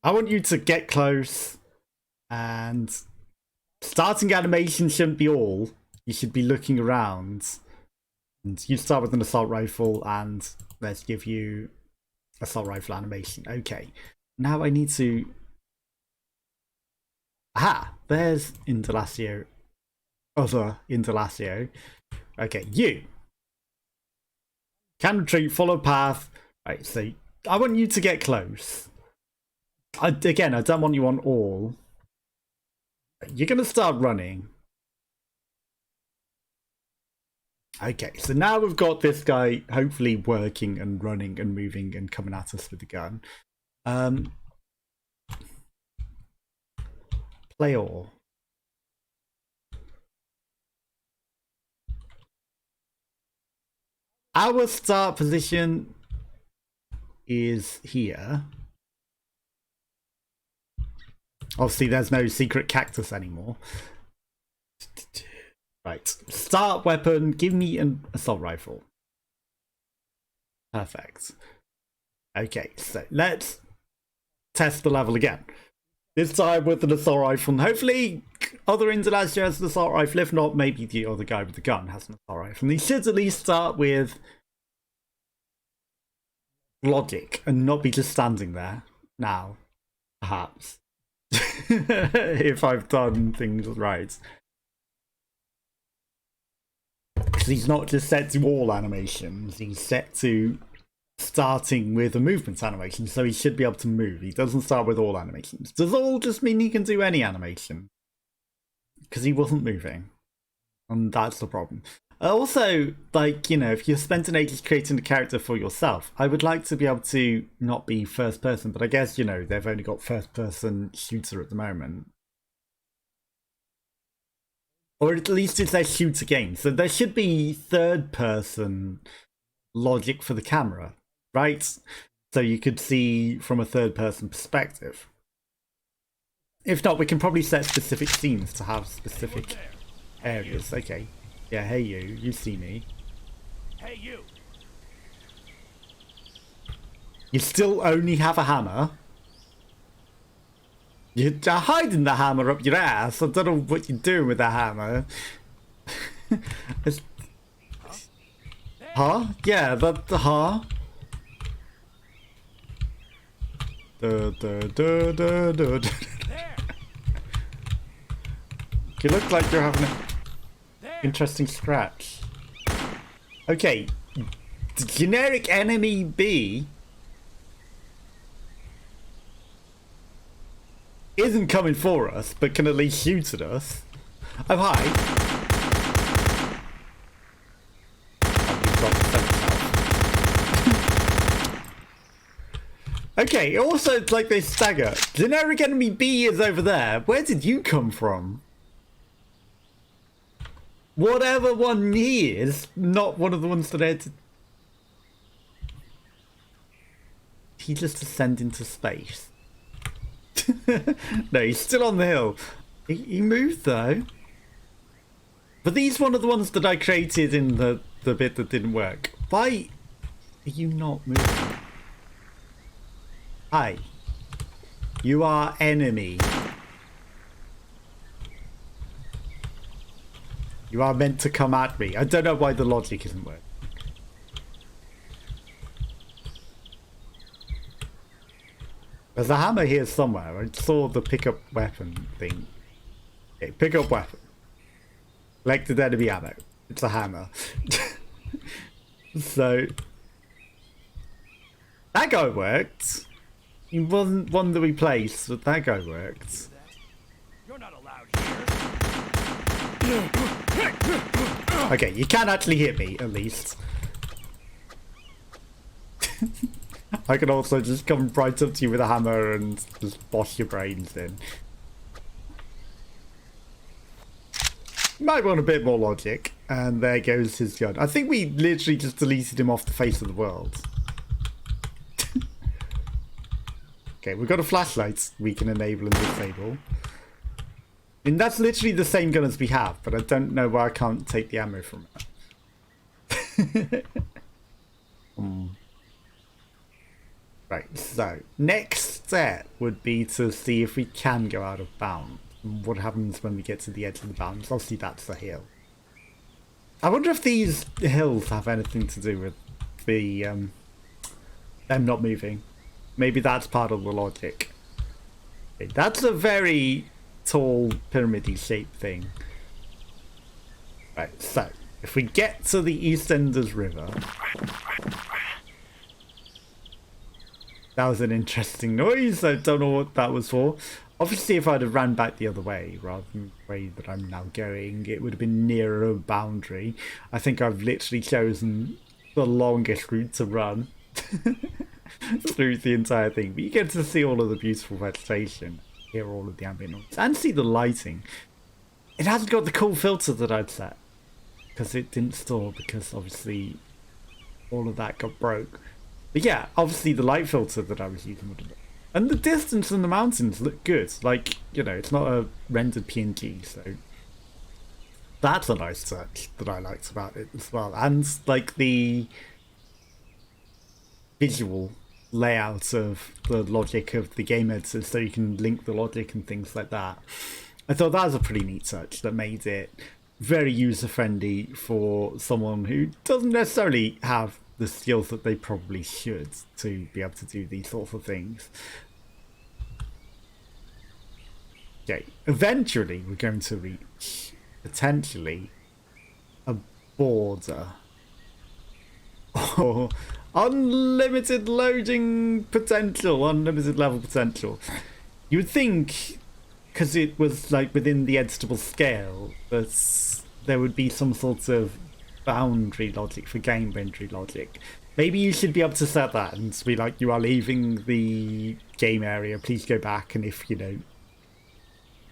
I want you to get close, and starting animation shouldn't be all. You should be looking around. And you start with an assault rifle, and let's give you assault rifle animation. Okay. Now I need to... Aha! There's Indelacio. Other Indelacio. Okay, you can retreat, follow path. Right, so I want you to get close. Again, I don't want you on all. You're going to start running. Okay, so now we've got this guy hopefully working and running and moving and coming at us with the gun. Play all. Our start position is here. Obviously, there's no secret cactus anymore. Right, start weapon. Give me an assault rifle. Perfect. Okay, so let's test the level again. This time with an assault rifle, and hopefully other Indelacio has an assault rifle. If not, maybe the other guy with the gun has an assault rifle. And he should at least start with logic and not be just standing there now, perhaps. If I've done things right. Because he's not just set to all animations, he's set to starting with a movement animation, so he should be able to move. He doesn't start with all animations. Does all just mean he can do any animation? Because he wasn't moving. And that's the problem. Also, like, you know, if you're spending ages creating a character for yourself, I would like to be able to not be first person, but I guess, you know, they've only got first person shooter at the moment. Or at least it's their shooter game. So there should be third person logic for the camera, right? So you could see from a third person perspective. If not, we can probably set specific scenes to have specific areas. Okay. Yeah, hey you see me. Hey you! You still only have a hammer? You're hiding the hammer up your ass. I don't know what you're doing with the hammer. Huh? Yeah, that huh? You look like you're having an interesting scratch. Okay, the generic enemy B isn't coming for us, but can at least shoot at us. Oh, hi. Okay, also it's like they stagger. Generic enemy B is over there. Where did you come from? Whatever one he is, not one of the ones that had to... He just ascended into space. No, he's still on the hill. He moved though. But he's one of the ones that I created in the bit that didn't work. Why are you not moving? Hi. You are enemy. You are meant to come at me. I don't know why the logic isn't working. There's a hammer here somewhere. I saw the pickup weapon thing. Okay, pick up weapon. Collected enemy ammo. It's a hammer. So that guy worked. He wasn't one that we placed, but that guy worked. You're not allowed here. Okay, you can actually hit me, at least. I can also just come right up to you with a hammer and just bosh your brains in. Might want a bit more logic. And there goes his gun. I think we literally just deleted him off the face of the world. Okay, we've got a flashlight we can enable and disable. I mean, that's literally the same gun as we have, but I don't know why I can't take the ammo from it. Right, so next step would be to see if we can go out of bounds. What happens when we get to the edge of the bounds? Obviously, that's the hill. I wonder if these hills have anything to do with the them not moving. Maybe that's part of the logic. Okay, that's a very tall pyramid-y shaped thing. Right, so if we get to the East Enders River. That was an interesting noise. I don't know what that was for. Obviously, if I'd have ran back the other way rather than the way that I'm now going, it would have been nearer a boundary. I think I've literally chosen the longest route to run through the entire thing. But you get to see all of the beautiful vegetation, hear all of the ambient noise, and see the lighting. It hasn't got the cool filter that I'd set, because it didn't store, because obviously all of that got broke. But yeah, obviously the light filter that I was using would have. And the distance and the mountains look good. Like, you know, it's not a rendered PNG, so that's a nice touch that I liked about it as well. And like the visual layout of the logic of the game editor, so you can link the logic and things like that. I thought that was a pretty neat touch that made it very user friendly for someone who doesn't necessarily have the skills that they probably should to be able to do these sorts of things. Okay, eventually we're going to reach potentially a border or unlimited loading potential, unlimited level potential. You would think, because it was like within the editable scale, that there would be some sort of boundary logic for game boundary logic. Maybe you should be able to set that and be like, you are leaving the game area, please go back, and if, you know,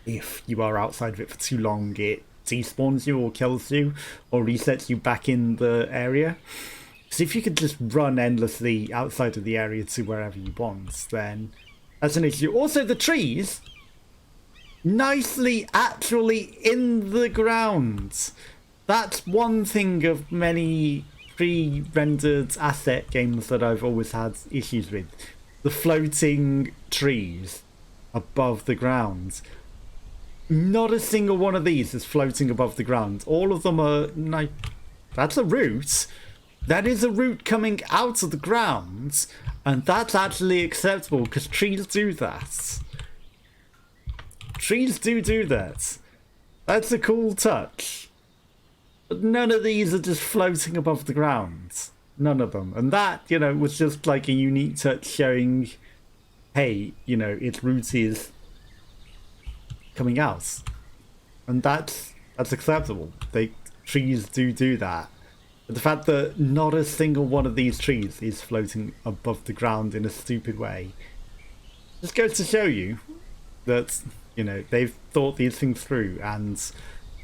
if you are outside of it for too long, it despawns you or kills you or resets you back in the area. So if you could just run endlessly outside of the area to wherever you want, then that's an issue. Also, the trees nicely actually in the ground. That's one thing of many pre-rendered asset games that I've always had issues with. The floating trees above the ground. Not a single one of these is floating above the ground. All of them are like, that's a route. That is a route coming out of the ground, and that's actually acceptable because trees do that. Trees do that. That's a cool touch. But none of these are just floating above the ground. None of them. And that, you know, was just like a unique touch showing, hey, you know, its route is coming out. And that's acceptable. Trees do that. But the fact that not a single one of these trees is floating above the ground in a stupid way just goes to show you that, you know, they've thought these things through, and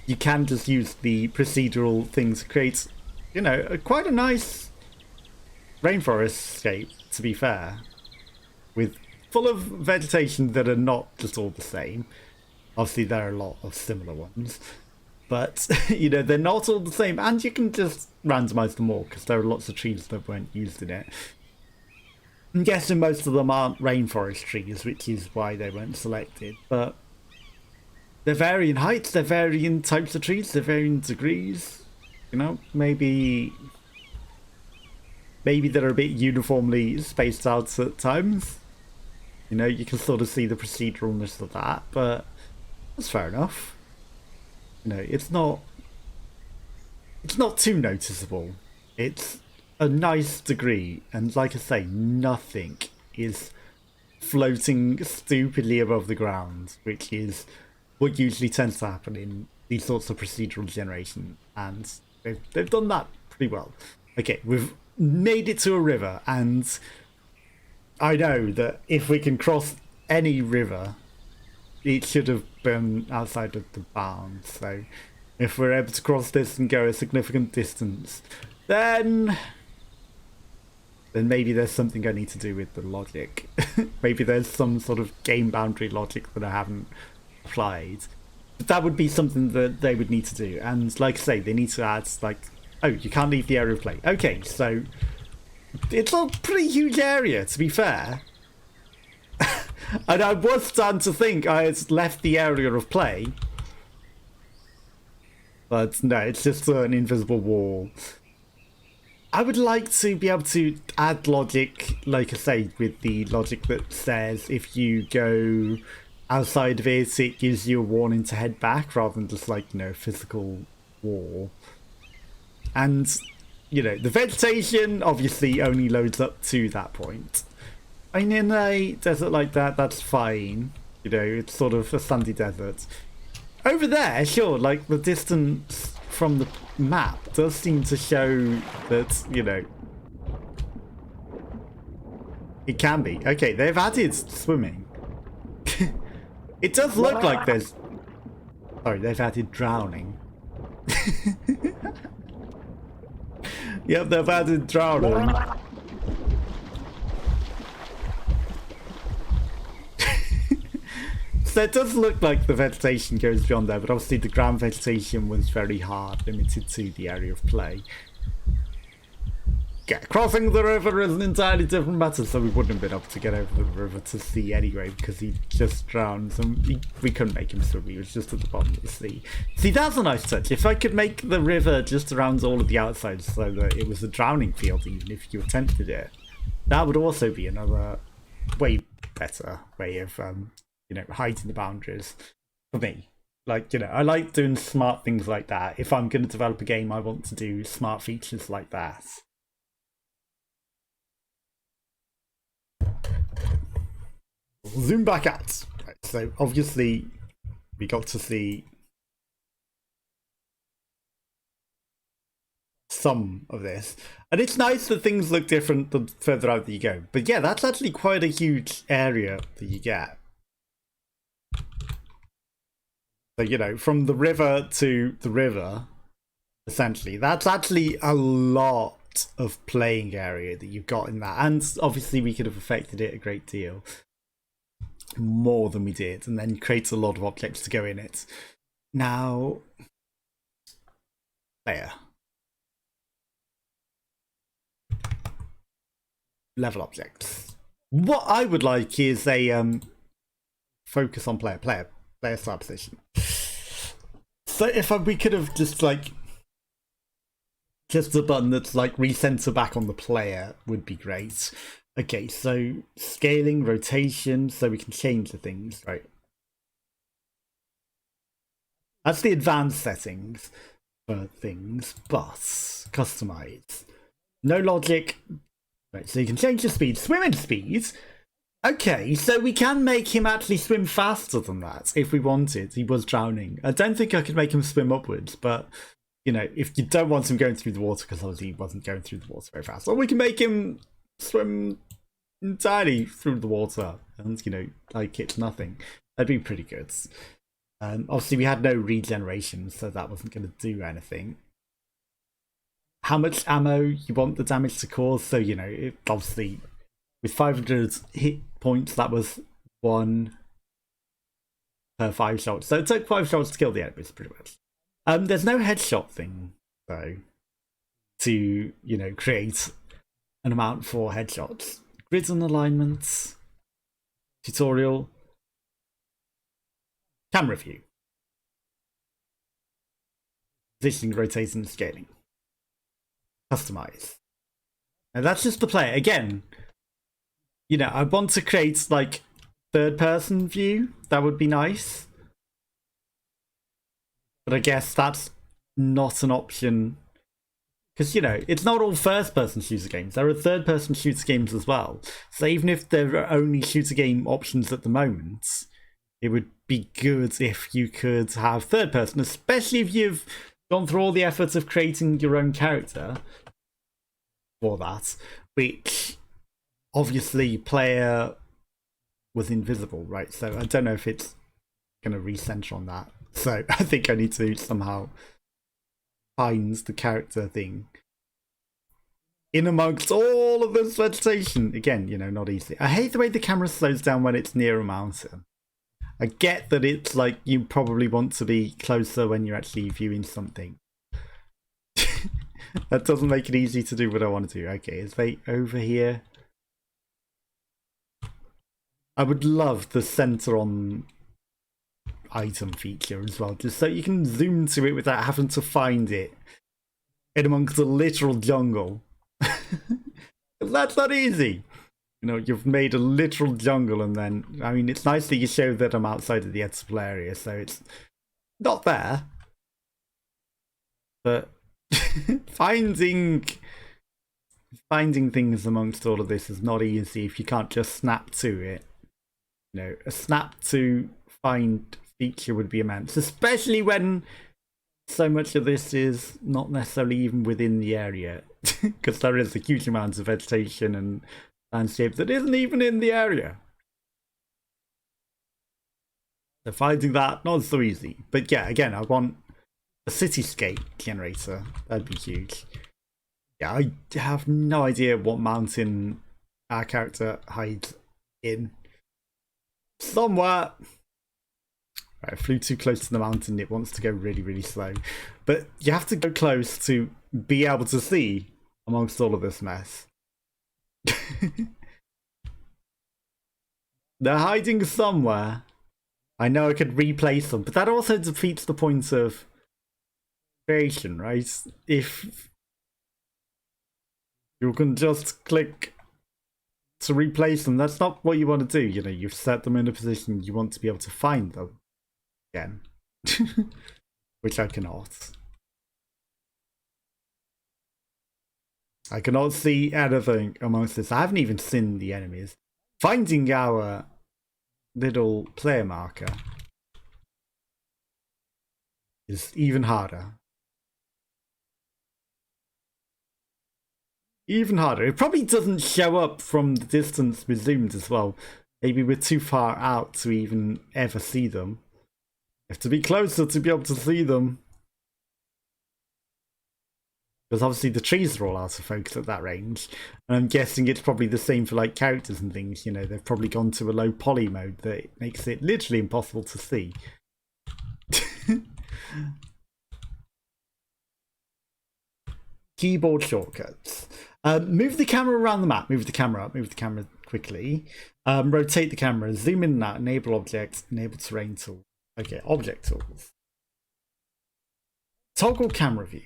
you can just use the procedural things to create, you know, quite a nice rainforest scape, to be fair, with full of vegetation that are not just all the same. Obviously there are a lot of similar ones, but you know, they're not all the same, and you can just randomize them all because there are lots of trees that weren't used in it. I'm guessing most of them aren't rainforest trees, which is why they weren't selected, but they're varying heights, they're varying types of trees, they're varying degrees. You know, maybe they're a bit uniformly spaced out at times. You know, you can sort of see the proceduralness of that, but that's fair enough. You know, it's not too noticeable. It's a nice degree, and like I say, nothing is floating stupidly above the ground, which is what usually tends to happen in these sorts of procedural generation, and they've done that pretty well. Okay, we've made it to a river, and I know that if we can cross any river, it should have been outside of the bounds. So if we're able to cross this and go a significant distance, then maybe there's something I need to do with the logic. Maybe there's some sort of game boundary logic that I haven't applied. But that would be something that they would need to do. And like I say, they need to add, like, oh, you can't leave the area of play. Okay, so it's a pretty huge area, to be fair. And I was starting to think I had left the area of play. But no, it's just an invisible wall. I would like to be able to add logic, like I say, with the logic that says if you go outside of it gives you a warning to head back, rather than just like, physical wall. And, the vegetation obviously only loads up to that point. I mean, in a desert like that, that's fine. It's sort of a sandy desert. Over there, sure, like the distance from the map does seem to show that, it can be. Okay, they've added swimming. It does look like there's... Sorry, they've added drowning. Yep, they've added drowning. So it does look like the vegetation goes beyond there, but obviously the ground vegetation was very hard, limited to the area of play. Yeah, crossing the river is an entirely different matter, so we wouldn't have been able to get over the river to sea anyway, because he just drowned, and we couldn't make him swim, he was just at the bottom of the sea. See, that's a nice touch. If I could make the river just around all of the outsides so that it was a drowning field, even if you attempted it, that would also be another way better way of hiding the boundaries for me. Like, I like doing smart things like that. If I'm going to develop a game, I want to do smart features like that. Zoom back out. Right, so obviously we got to see some of this, and it's nice that things look different the further out that you go. But yeah, that's actually quite a huge area that you get. So, from the river to the river, essentially, that's actually a lot of playing area that you've got in that. And obviously we could have affected it a great deal more than we did, and then creates a lot of objects to go in it. Now, player. Level objects. What I would like is a focus on player start position. So if we could have just a button that's like recenter back on the player would be great. Okay, so scaling, rotation, so we can change the things, right? That's the advanced settings for things, but customize. No logic. Right, so you can change the speed, swimming speed. Okay, so we can make him actually swim faster than that if we wanted. He was drowning. I don't think I could make him swim upwards, but if you don't want him going through the water, because obviously he wasn't going through the water very fast, or we can make him swim entirely through the water and like it's nothing. That'd be pretty good. Obviously we had no regeneration, so that wasn't going to do anything. How much ammo you want the damage to cause? So obviously with 500 hit points, that was 1 per 5 shots. So it took 5 shots to kill the enemies, pretty much. There's no headshot thing, though, to, create an amount for headshots. Grids and alignments. Tutorial. Camera view. Positioning, rotating, and scaling. Customize. Now that's just the player. Again, I want to create like third person view. That would be nice. But I guess that's not an option. Because, it's not all first person shooter games. There are third person shooter games as well. So even if there are only shooter game options at the moment, it would be good if you could have third person, especially if you've gone through all the efforts of creating your own character. for that, which obviously player was invisible, right? So I don't know if it's going to recenter on that. So I think I need to somehow find the character thing in amongst all of this vegetation. Again, you know, not easy. I hate the way the camera slows down when it's near a mountain. I get that it's like you probably want to be closer when you're actually viewing something. That doesn't make it easy to do what I want to do. Okay, is they over here? I would love the center on item feature as well, just so you can zoom to it without having to find it in amongst the literal jungle. That's not easy. You know, you've made a literal jungle, and then, I mean, it's nice that you show that I'm outside of the edible area, so it's not there. But finding things amongst all of this is not easy if you can't just snap to it. You know, a snap to find feature would be immense, especially when so much of this is not necessarily even within the area, because there is a huge amount of vegetation and landscape that isn't even in the area. So finding that, not so easy. But yeah, again, I want a cityscape generator. That'd be huge. Yeah, I have no idea what mountain our character hides in. Somewhere. Right, I flew too close to the mountain. It wants to go really, really slow. But you have to go close to be able to see amongst all of this mess. They're hiding somewhere. I know I could replace them, but that also defeats the point of creation, right? If you can just click to replace them, that's not what you want to do. You know, you've set them in a position you want to be able to find them again. Which I cannot. I cannot see anything amongst this. I haven't even seen the enemies. Finding our little player marker is even harder. Even harder. It probably doesn't show up from the distance we zoomed as well. Maybe we're too far out to even ever see them. You have to be closer to be able to see them. Because obviously the trees are all out of focus at that range. And I'm guessing it's probably the same for like characters and things. You know, they've probably gone to a low poly mode that makes it literally impossible to see. Keyboard shortcuts. Move the camera around the map. Move the camera up. Move the camera quickly. Rotate the camera. Zoom in and out. Enable objects. Enable terrain tool. Okay, object tools. Toggle camera view.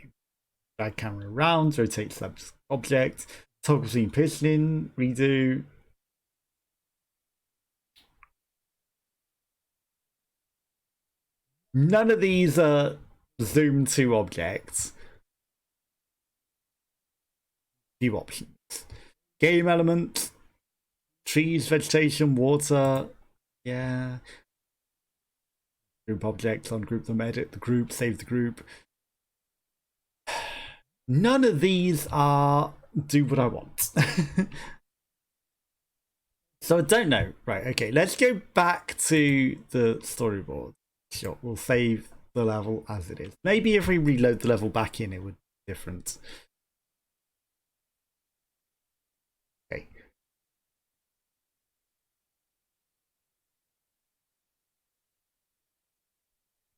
Drag camera around, rotate select object, toggle between positioning, redo. None of these are zoom to objects. View options. Game element, trees, vegetation, water. Yeah. Group objects, ungroup them, edit the group, save the group. None of these are do what I want. So I don't know. Right, okay, let's go back to the storyboard. Sure, we'll save the level as it is. Maybe if we reload the level back in, it would be different. Okay.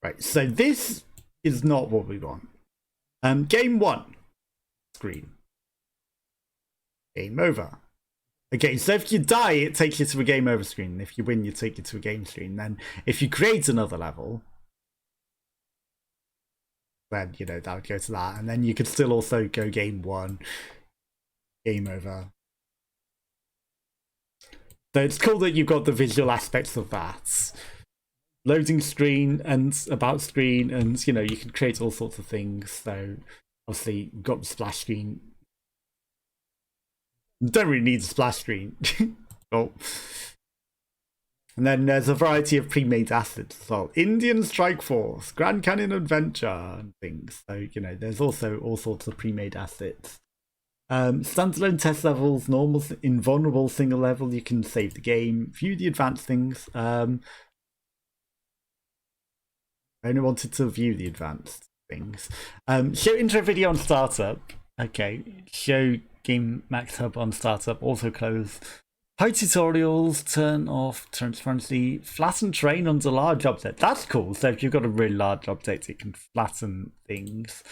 Right, so this is not what we want. Game 1. Screen. Game over. Okay, so if you die, it takes you to a game over screen. If you win, you take you to a game screen. Then if you create another level, then, you know, that would go to that. And then you could still also go game 1, game over. So it's cool that you've got the visual aspects of that. Loading screen and about screen, and, you know, you can create all sorts of things. So obviously, you've got the splash screen. You don't really need a splash screen. Oh. And then there's a variety of pre-made assets as well. Indian Strike Force, Grand Canyon Adventure, and things. So, you know, there's also all sorts of pre-made assets. Standalone test levels, normal, invulnerable single level, you can save the game, view the advanced things. I only wanted to view the advanced things. Show intro video on startup. Okay. Show Game Max Hub on startup. Also close. Hide tutorials. Turn off transparency. Flatten terrain under large object. That's cool. So if you've got a really large object, it can flatten things.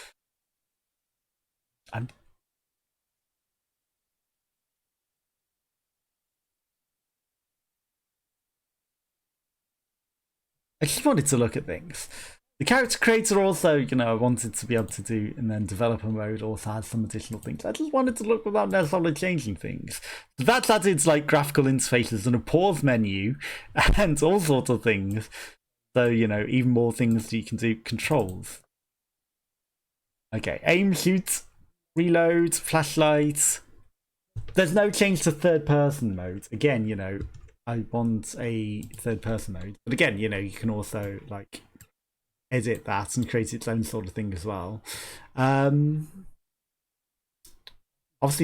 I just wanted to look at things. The character creator also, I wanted to be able to do, and then developer mode also has some additional things. I just wanted to look without necessarily changing things. So that's added like graphical interfaces and a pause menu and all sorts of things. So, even more things that you can do. Controls. Okay, aim, shoot, reload, flashlight. There's no change to third person mode. Again, I want a third person mode. But again, you can also like edit that and create its own sort of thing as well. Obviously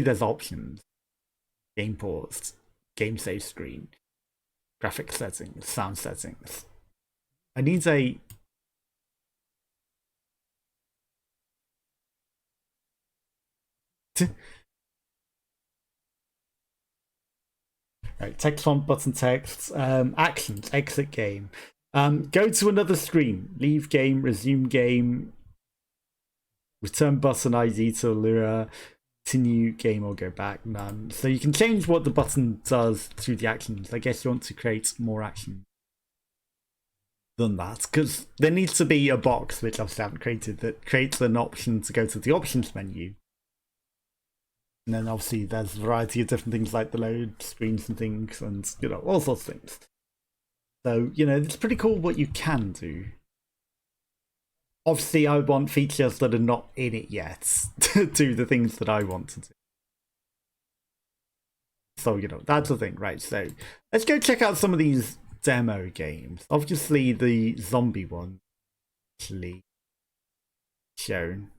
there's options. Game pause, game save screen, graphic settings, sound settings. I need a right, text font, button text, actions, exit game. Go to another screen, leave game, resume game, return button ID to Allura, continue game or go back, none. So you can change what the button does through the actions. I guess you want to create more action than that, because there needs to be a box, which I haven't created, that creates an option to go to the options menu. And then obviously there's a variety of different things like the load screens and things and, all sorts of things. So, it's pretty cool what you can do. Obviously, I want features that are not in it yet to do the things that I want to do. So, that's the thing, right? So, let's go check out some of these demo games. Obviously, the zombie one actually shown.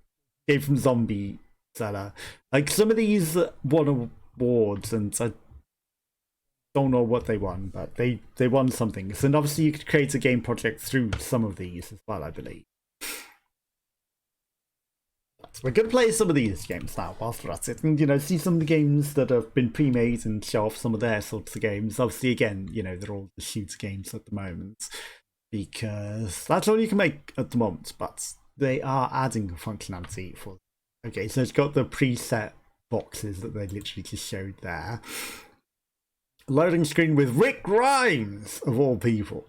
Game from Zombie Seller. Like, some of these won awards, and I don't know what they won, but they won something. So, and obviously, you could create a game project through some of these as well, I believe. So we're going to play some of these games now whilst we're at it, and see some of the games that have been pre-made and show off some of their sorts of games. Obviously, again, they're all the shooter games at the moment because that's all you can make at the moment, but they are adding functionality for. Okay, so it's got the preset boxes that they literally just showed there. Loading screen with Rick Grimes, of all people.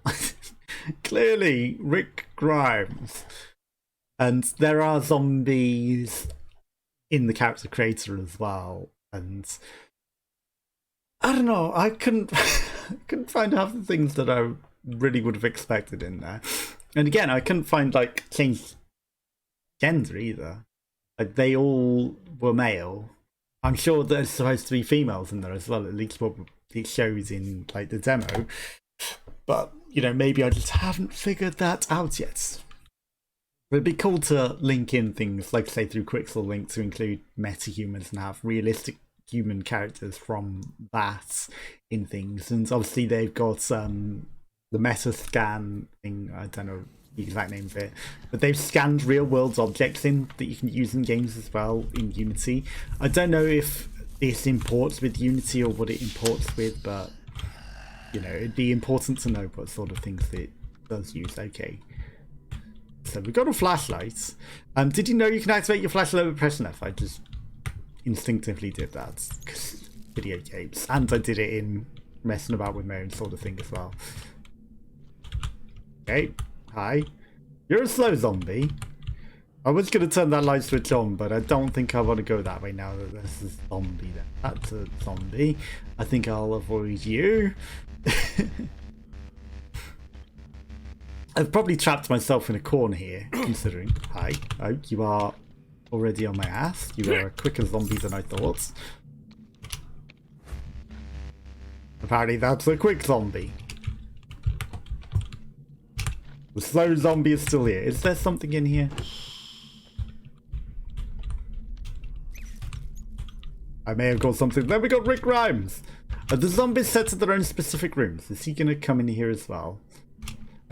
Clearly, Rick Grimes. And there are zombies in the character creator as well. And I don't know, I couldn't find half the things that I really would have expected in there. And again, I couldn't find like changed gender either. Like they all were male. I'm sure there's supposed to be females in there as well, at least what it shows in like the demo. But maybe I just haven't figured that out yet. It'd be cool to link in things, like say through Quixel Link, to include meta-humans and have realistic human characters from that in things. And obviously they've got the meta scan thing, I don't know the exact name of it, but they've scanned real world objects in that you can use in games as well in Unity. I don't know if this imports with Unity or what it imports with, but it'd be important to know what sort of things it does use. Okay. So we've got a flashlight. Did you know you can activate your flashlight with pressing F? I just instinctively did that because video games, and I did it in messing about with my own sort of thing as well. Okay, hi. You're a slow zombie. I was going to turn that light switch on, but I don't think I want to go that way now that there's a zombie there. That's a zombie. I think I'll avoid you. I've probably trapped myself in a corner here, considering. Hi. Oh, you are already on my ass. You are a quicker zombie than I thought. Apparently that's a quick zombie. The slow zombie is still here. Is there something in here? I may have got something. Then we got Rick Grimes. Are the zombies set to their own specific rooms? Is he going to come in here as well?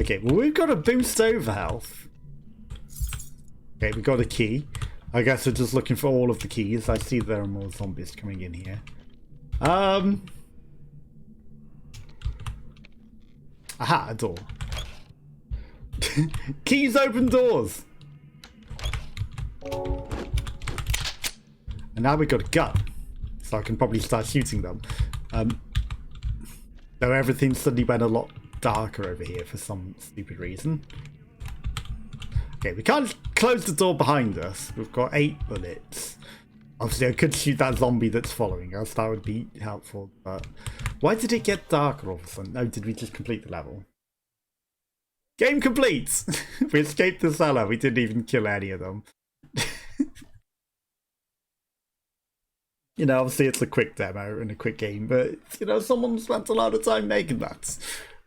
Okay, well, we've got a boost over health. Okay, we got a key. I guess we're just looking for all of the keys. I see there are more zombies coming in here. Aha, a door. Keys open doors. And now we got a gun. So I can probably start shooting them. Though everything suddenly went a lot darker over here for some stupid reason. Okay, we can't close the door behind us. We've got 8 bullets. Obviously, I could shoot that zombie that's following us. That would be helpful. But why did it get darker all of a sudden? Oh, did we just complete the level? Game complete! We escaped the cellar. We didn't even kill any of them. You know, obviously it's a quick demo and a quick game, but, you know, someone spent a lot of time making that.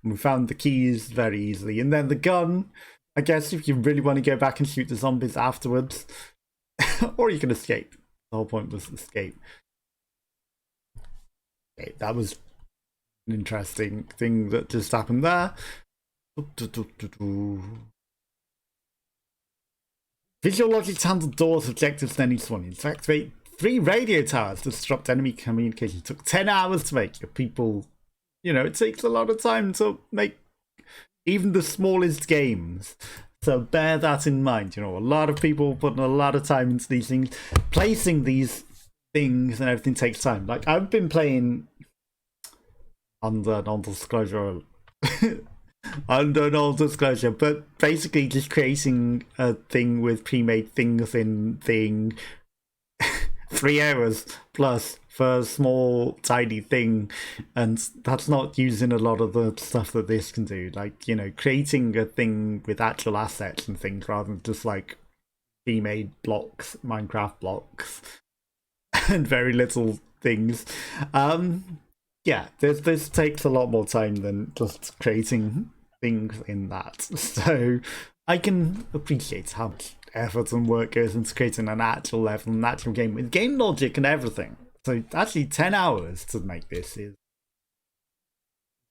And we found the keys very easily. And then the gun, I guess if you really want to go back and shoot the zombies afterwards, or you can escape. The whole point was escape. Okay, that was an interesting thing that just happened there. Visual logic to handle doors, objectives, and any swan. To activate 3 radio towers to disrupt enemy communication. It took 10 hours to make. People, you know, it takes a lot of time to make even the smallest games. So bear that in mind. You know, a lot of people putting a lot of time into these things. Placing these things and everything takes time. Like, I've been playing under non-disclosure. Under non-disclosure, but basically just creating a thing with pre-made things in thing 3 hours plus for a small tiny thing, and that's not using a lot of the stuff that this can do, like, you know, creating a thing with actual assets and things rather than just like pre-made blocks, Minecraft blocks and very little things. Yeah, this takes a lot more time than just creating things in that, so I can appreciate how much effort and work goes into creating an actual level, an actual game with game logic and everything. So actually 10 hours to make this is,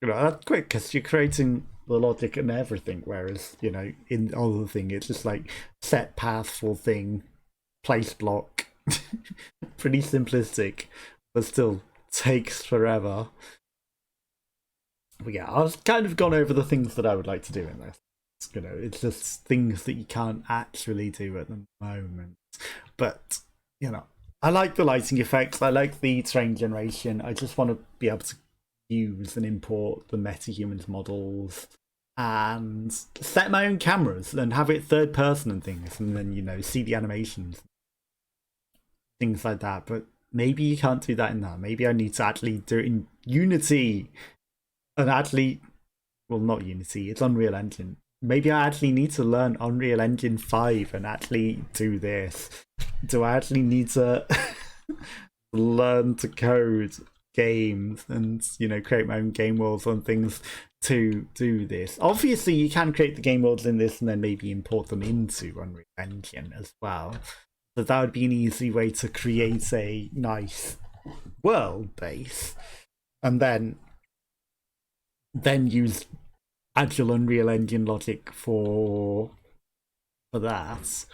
you know, that's quick because you're creating the logic and everything, whereas, you know, in other thing it's just like set path for thing, place block. Pretty simplistic, but still takes forever. But yeah, I've kind of gone over the things that I would like to do in this. You know, it's just things that you can't actually do at the moment. But, you know, I like the lighting effects, I like the terrain generation, I just want to be able to use and import the MetaHumans models and set my own cameras and have it third person and things, and then, you know, see the animations. Things like that, but maybe you can't do that in that. Maybe I need to actually do it in Unity. And actually, well, not Unity, it's Unreal Engine. Maybe I actually need to learn Unreal Engine 5 and actually do this. Do I actually need to learn to code games and, you know, create my own game worlds and things to do this? Obviously, you can create the game worlds in this and then maybe import them into Unreal Engine as well. So that would be an easy way to create a nice world base and then use actual Unreal Engine logic for that,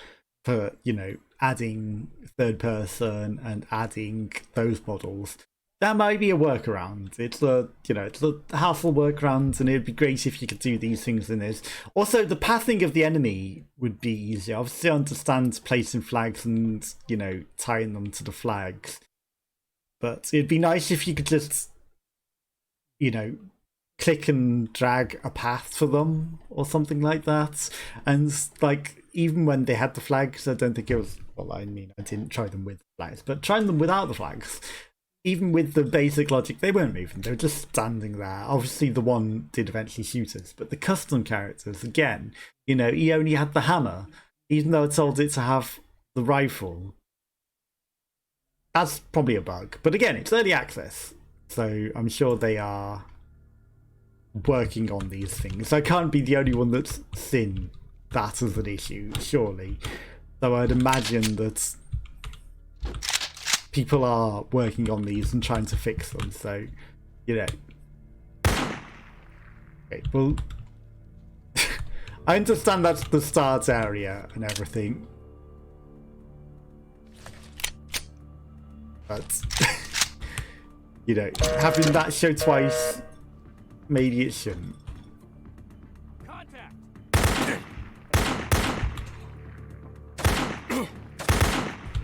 for, you know, adding third person and adding those models. That might be a workaround. It's a, you know, it's a hassle workaround, and it'd be great if you could do these things in this. Also, the pathing of the enemy would be easier. Obviously, I understand placing flags and, you know, tying them to the flags, but it'd be nice if you could just, you know, click and drag a path for them or something like that. And like, even when they had the flags, I don't think it was, well, I mean, I didn't try them with flags, but trying them without the flags, even with the basic logic, they weren't moving, they were just standing there. Obviously the one did eventually shoot us, but the custom characters, again, you know, he only had the hammer, even though I told it to have the rifle. That's probably a bug, but again, it's early access, so I'm sure they are working on these things. I can't be the only one that's seen that as an issue, surely. So I'd imagine that people are working on these and trying to fix them, so, you know. Okay, well, I understand that's the start area and everything. But, you know, having that show twice, maybe it shouldn't. Contact.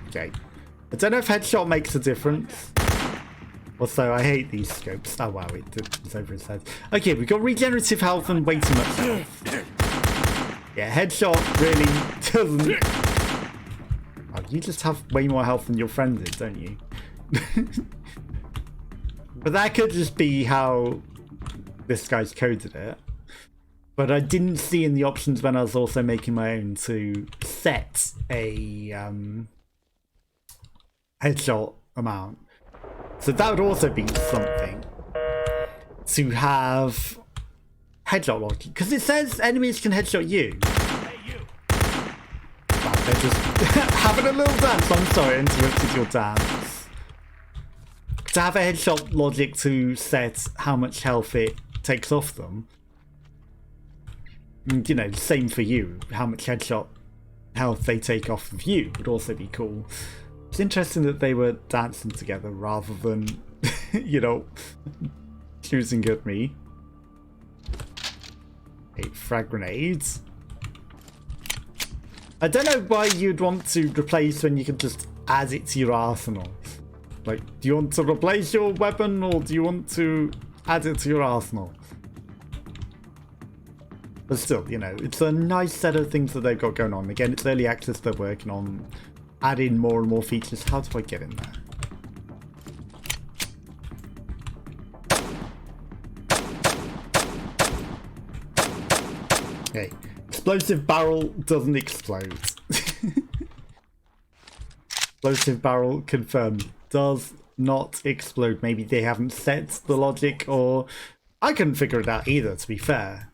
Okay. I don't know if headshot makes a difference. Also, I hate these scopes. Oh wow, it's over his head. Okay, we've got regenerative health and way too much health. Yeah, headshot really doesn't... Oh, you just have way more health than your friend did, don't you? But that could just be how this guy's coded it. But I didn't see in the options when I was also making my own to set a headshot amount. So that would also be something to have headshot logic, because it says enemies can headshot you. Hey, you. Wow, they're just having a little dance. I'm sorry, I interrupted your dance. To have a headshot logic to set how much health it takes off them. And, you know, same for you. How much headshot health they take off of you would also be cool. It's interesting that they were dancing together rather than, you know, shooting at me. 8 frag grenades. I don't know why you'd want to replace when you can just add it to your arsenal. Like, do you want to replace your weapon or do you want to add it to your arsenal? But still, you know, it's a nice set of things that they've got going on. Again, it's early access, they're working on adding more and more features. How do I get in there? Okay, explosive barrel doesn't explode. Explosive barrel confirmed does not explode. Maybe they haven't set the logic, or I couldn't figure it out either, to be fair.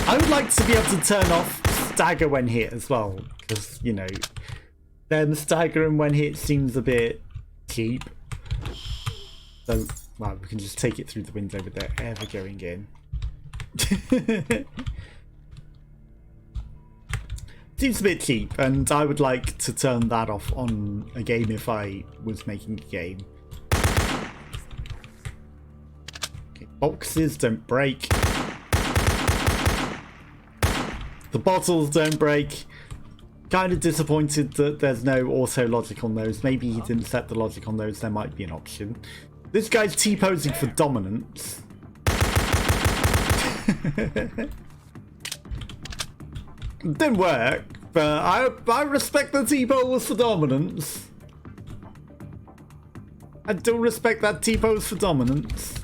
I would like to be able to turn off stagger when hit as well, because, you know, then staggering when hit seems a bit cheap. So, well, we can just take it through the window without ever going in. Seems a bit cheap, and I would like to turn that off on a game if I was making a game. Okay, boxes don't break. The bottles don't break. Kind of disappointed that there's no auto logic on those. Maybe he didn't set the logic on those. There might be an option. This guy's T-posing for dominance. Didn't work, but I respect the T-pose for dominance. I do respect that T-pose for dominance.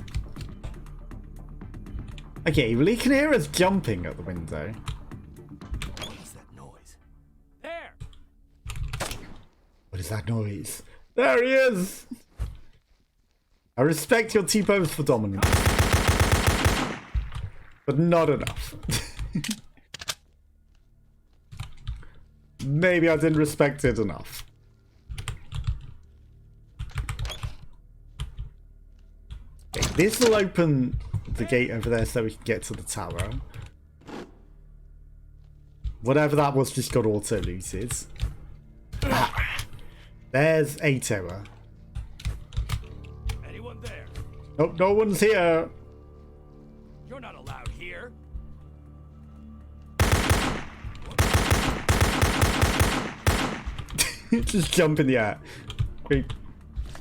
Okay, well, he can hear us jumping at the window. What is that noise? There. What is that noise? There he is! I respect your T-pose for dominance. But not enough. Maybe I didn't respect it enough. Okay, this will open the gate over there so we can get to the tower. Whatever that was just got auto-looted. Ah, there's a tower. Anyone there? Nope, no one's here. You're not allowed here. Just jump in the air.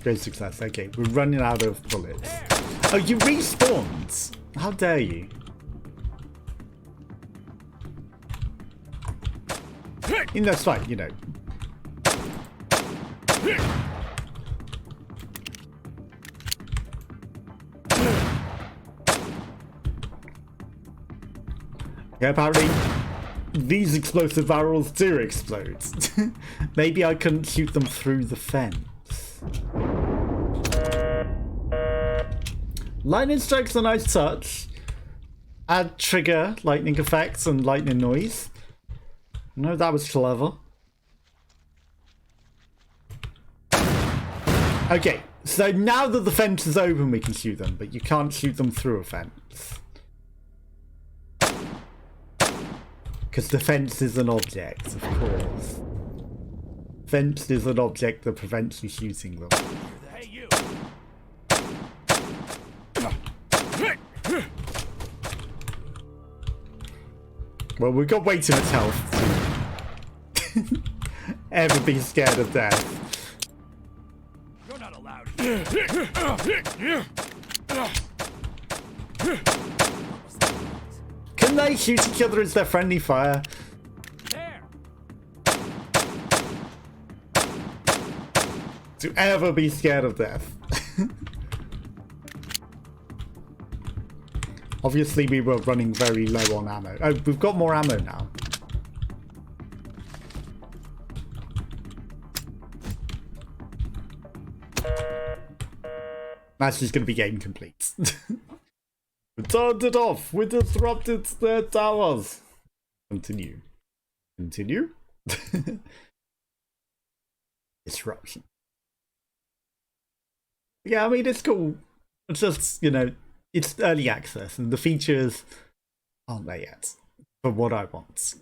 Great success. Okay, we're running out of bullets. Oh, you respawned? How dare you? And that's fine, you know. Yeah, apparently these explosive barrels do explode. Maybe I couldn't shoot them through the fence. Lightning strike's a nice touch. Add trigger, lightning effects, and lightning noise. No, that was clever. Okay, so now that the fence is open, we can shoot them, but you can't shoot them through a fence. Because the fence is an object, of course. Fence is an object that prevents you shooting them. Hey, you! Well, we've got way too much health to ever be scared of death. You're not allowed. Can they shoot each other as their friendly fire? There! To ever be scared of death. Obviously, we were running very low on ammo. Oh, we've got more ammo now. That's just going to be game complete. We turned it off. We disrupted their towers. Continue. Continue. Disruption. Yeah, I mean, it's cool. It's just, you know, it's early access and the features aren't there yet for what I want.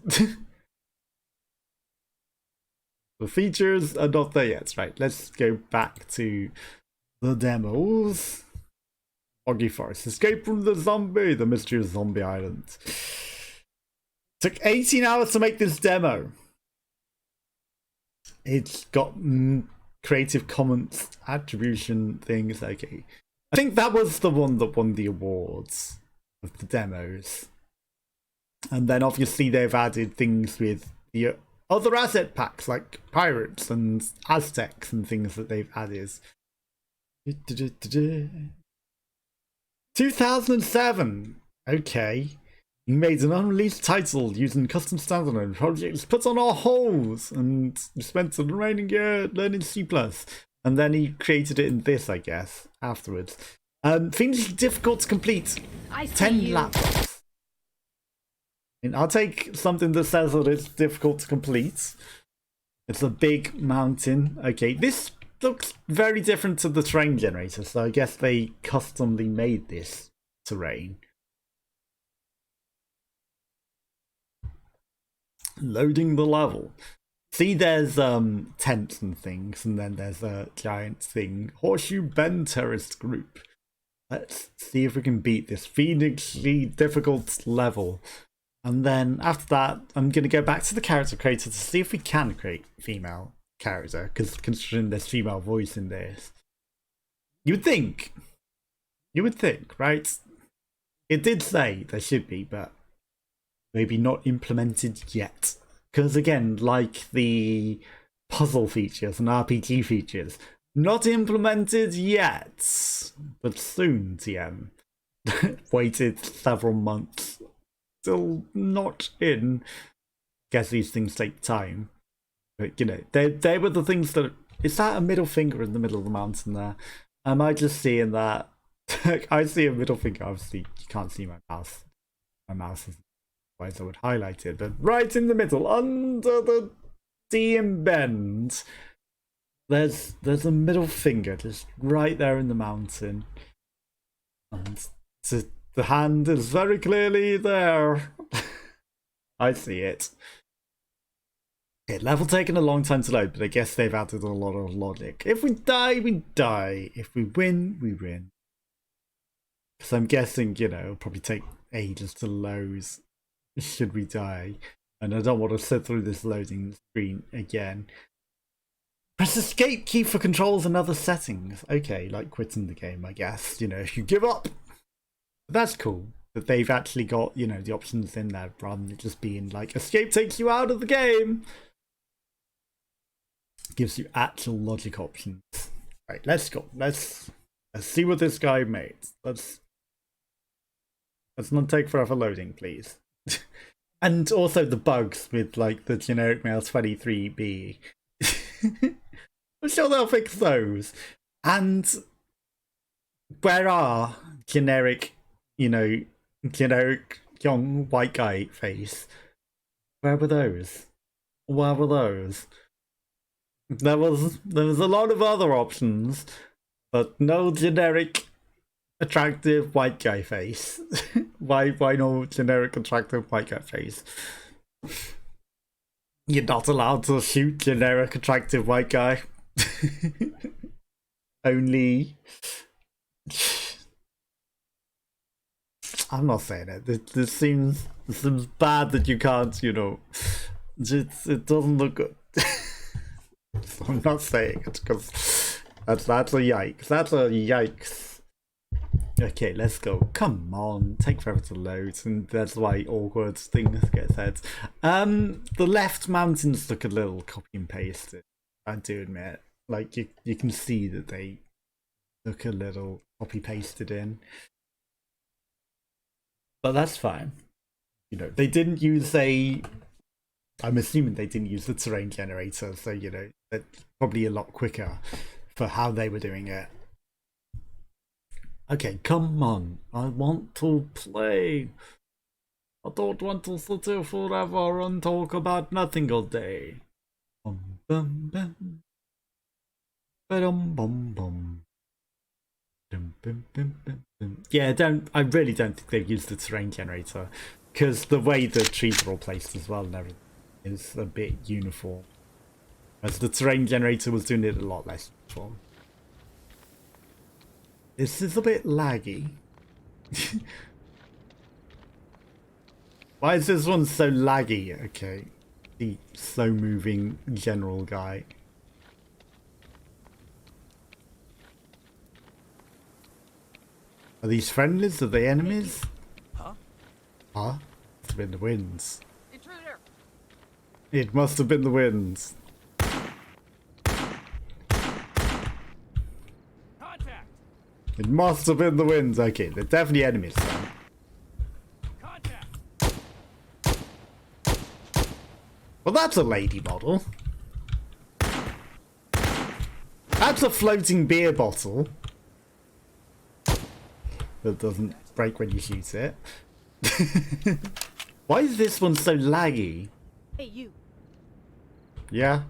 The features are not there yet. Right, let's go back to the demos. Foggy Forest. Escape from the zombie. The mysterious zombie island. Took 18 hours to make this demo. It's got Creative Commons attribution things. Okay. I think that was the one that won the awards of the demos. And then obviously they've added things with the other asset packs like pirates and Aztecs and things that they've added. 2007. Okay. You made an unreleased title using custom standalone projects put on our holes and spent the remaining year learning C++. And then he created it in this, I guess, afterwards. Things difficult to complete. 10 laptops. And I'll take something that says that it's difficult to complete. It's a big mountain. Okay, this looks very different to the terrain generator, so I guess they customly made this terrain. Loading the level. See, there's tents and things, and then there's a giant thing. Horseshoe Bend Terrorist Group. Let's see if we can beat this fiendishly difficult level. And then after that, I'm going to go back to the character creator to see if we can create female character, because considering there's female voice in this. You would think, right? It did say there should be, but maybe not implemented yet. Because again, like the puzzle features and RPG features, not implemented yet, but soon, TM. Waited several months, still not in. Guess these things take time. But, you know, they were the things that... Is that a middle finger in the middle of the mountain there? Am I just seeing that? I see a middle finger. Obviously, you can't see my mouse. My mouse is... Otherwise I would highlight it, but right in the middle, under the DM bend, there's a middle finger just right there in the mountain, and the hand is very clearly there. I see it. Okay, level taking a long time to load, but I guess they've added a lot of logic. If we die, we die. If we win, we win. So I'm guessing, you know, it'll probably take ages to load. Should we die? And I don't want to sit through this loading screen again. Press escape key for controls and other settings. Okay, like quitting the game, I guess. You know, if you give up. But that's cool that they've actually got, you know, the options in there rather than just being like, escape takes you out of the game. Gives you actual logic options. Right, let's go. Let's see what this guy made. Let's not take forever loading, please. And also the bugs with like the generic mail 23B. I'm sure they'll fix those. And where are generic, you know, generic young white guy face? Where were those? Where were those? There was a lot of other options, but no generic attractive white guy face. Why no generic attractive white guy face? You're not allowed to shoot generic attractive white guy. Only. I'm not saying it. This seems bad that you can't, you know. It doesn't look good. So I'm not saying it because that's a yikes. That's a yikes. Okay, let's go. Come on, take forever to load, and that's why awkward things get said. The left mountains look a little copy and pasted. I do admit, like you can see that they look a little copy pasted in, but that's fine. You know, they didn't use a. I'm assuming they didn't use the terrain generator, so you know it's probably a lot quicker for how they were doing it. Okay, come on. I want to play. I don't want to sit here forever and talk about nothing all day. Bum, bum, bum. Ba-dum, bum, bum. Dum, bum, bum, bum, bum. Yeah, I really don't think they've used the terrain generator because the way the trees are all placed as well and everything is a bit uniform. As the terrain generator was doing it a lot less uniform. This is a bit laggy. Why is this one so laggy? Okay. The slow moving general guy. Are these friendlies? Are they enemies? Huh? Huh? Must have been the winds. Intruder! It must have been the winds. Contact! It must have been the winds. Okay, they're definitely enemies then. Contact! Well, that's a lady model. That's a floating beer bottle. That doesn't break when you shoot it. Why is this one so laggy? Hey, you. Yeah?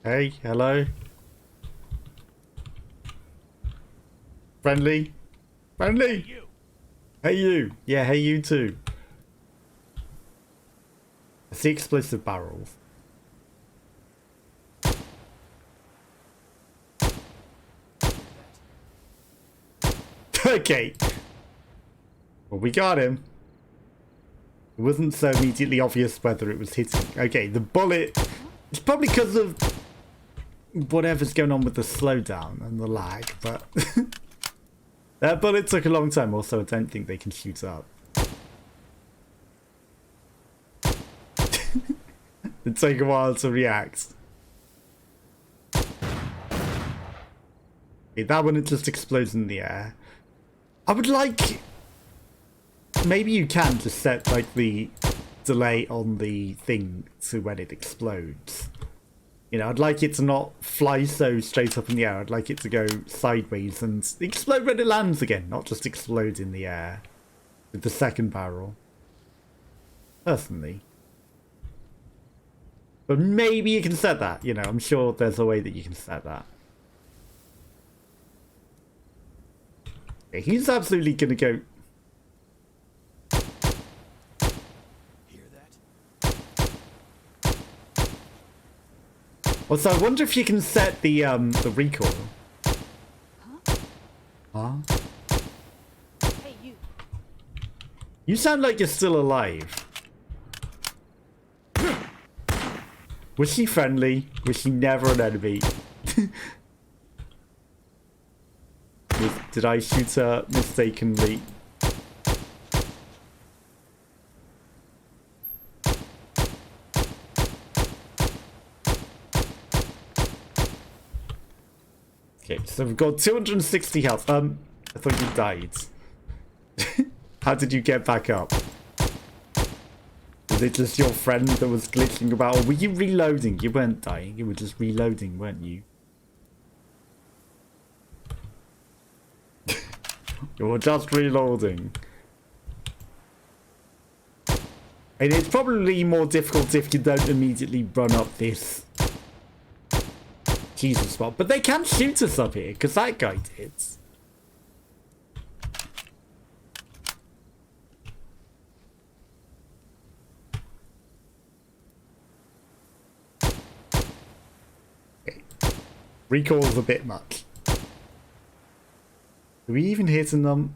Hey, hello? Friendly? Friendly? You! Hey you. Yeah, hey you too. I see explosive barrels. Okay. Well, we got him. It wasn't so immediately obvious whether it was hitting. Okay, the bullet... It's probably because of whatever's going on with the slowdown and the lag, but... That bullet took a long time. Also, I don't think they can shoot up. It took a while to react. Okay, that one, it just explodes in the air. I would like... Maybe you can just set like the delay on the thing to when it explodes. You know, I'd like it to not fly so straight up in the air. I'd like it to go sideways and explode when it lands again, not just explode in the air with the second barrel. Personally. But maybe you can set that, you know, I'm sure there's a way that you can set that. Okay, he's absolutely gonna go... Hear that? Also, I wonder if you can set the recoil. Huh? Hey, you. You sound like you're still alive. Was she friendly? Was she never an enemy? Did I shoot her mistakenly? Okay, so we've got 260 health. I thought you died. How did you get back up? Was it just your friend that was glitching about? Or were you reloading? You weren't dying, you were just reloading, weren't you? You were just reloading. And it's probably more difficult if you don't immediately run up this Jesus spot. But they can shoot us up here, because that guy did. Okay. Recoil's a bit much. Are we even hitting them?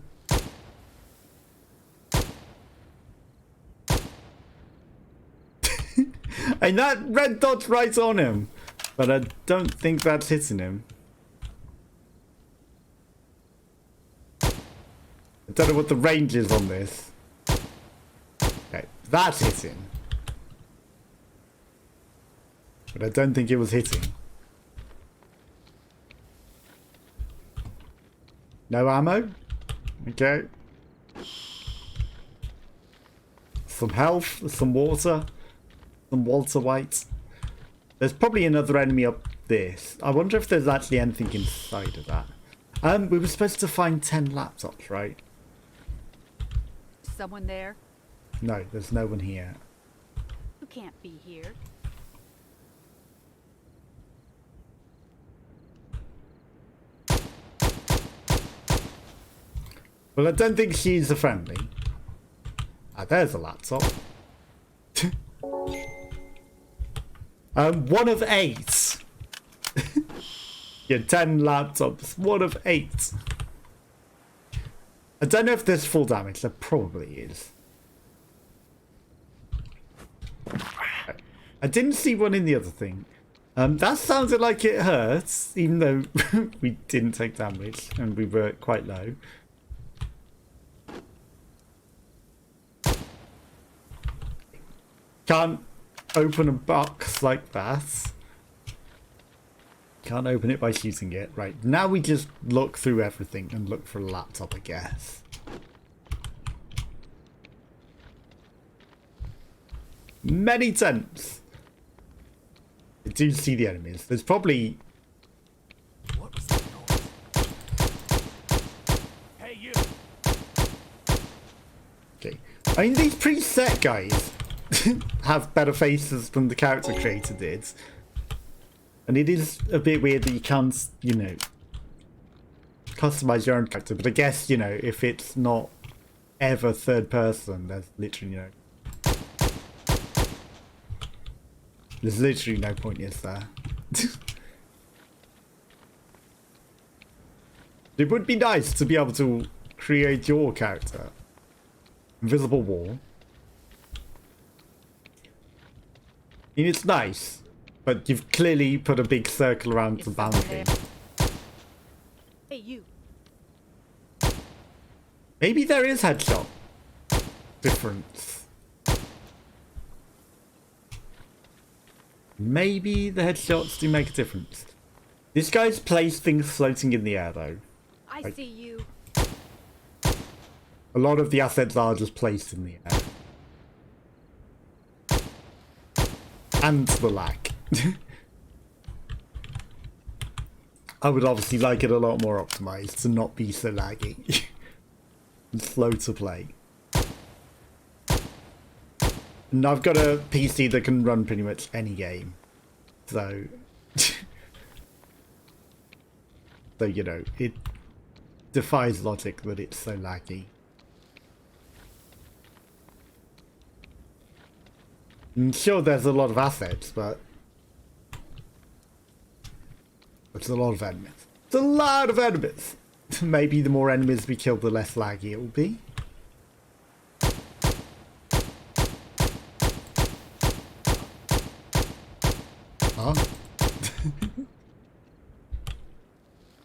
And that red dot's right on him. But I don't think that's hitting him. I don't know what the range is on this. Okay, that's hitting. But I don't think it was hitting. No ammo? Okay. Some health, some water, some Walter White. There's probably another enemy up this. I wonder if there's actually anything inside of that. We were supposed to find 10 laptops, right? Someone there? No, there's no one here. You can't be here. Well, I don't think she's a friendly. Ah, there's a laptop. 1 of 8. Yeah, 10 laptops. 1 of 8. I don't know if there's full damage. There probably is. I didn't see one in the other thing. That sounded like it hurts, even though we didn't take damage and we were quite low. Can't open a box like that. Can't open it by shooting it. Right, now we just look through everything and look for a laptop, I guess. Many tents. I do see the enemies. There's probably... What was that noise? Hey, you! Okay. I mean, these preset guys have better faces than the character creator did. And it is a bit weird that you can't, you know, customize your own character. But I guess, you know, if it's not ever third person, there's literally, you know... There's literally no point, is there? It would be nice to be able to create your character. Invisible wall. I mean, it's nice, but you've clearly put a big circle around the boundary. Hey, you. Maybe there is headshot difference. Maybe the headshots do make a difference. This guy's placed things floating in the air, though. I see you. A lot of the assets are just placed in the air. And the lag. I would obviously like it a lot more optimized to not be so laggy. And slow to play. And I've got a PC that can run pretty much any game. So... so, you know, it defies logic that it's so laggy. I'm sure there's a lot of assets, but... it's a lot of enemies. It's a lot of enemies! Maybe the more enemies we kill, the less laggy it will be. Huh?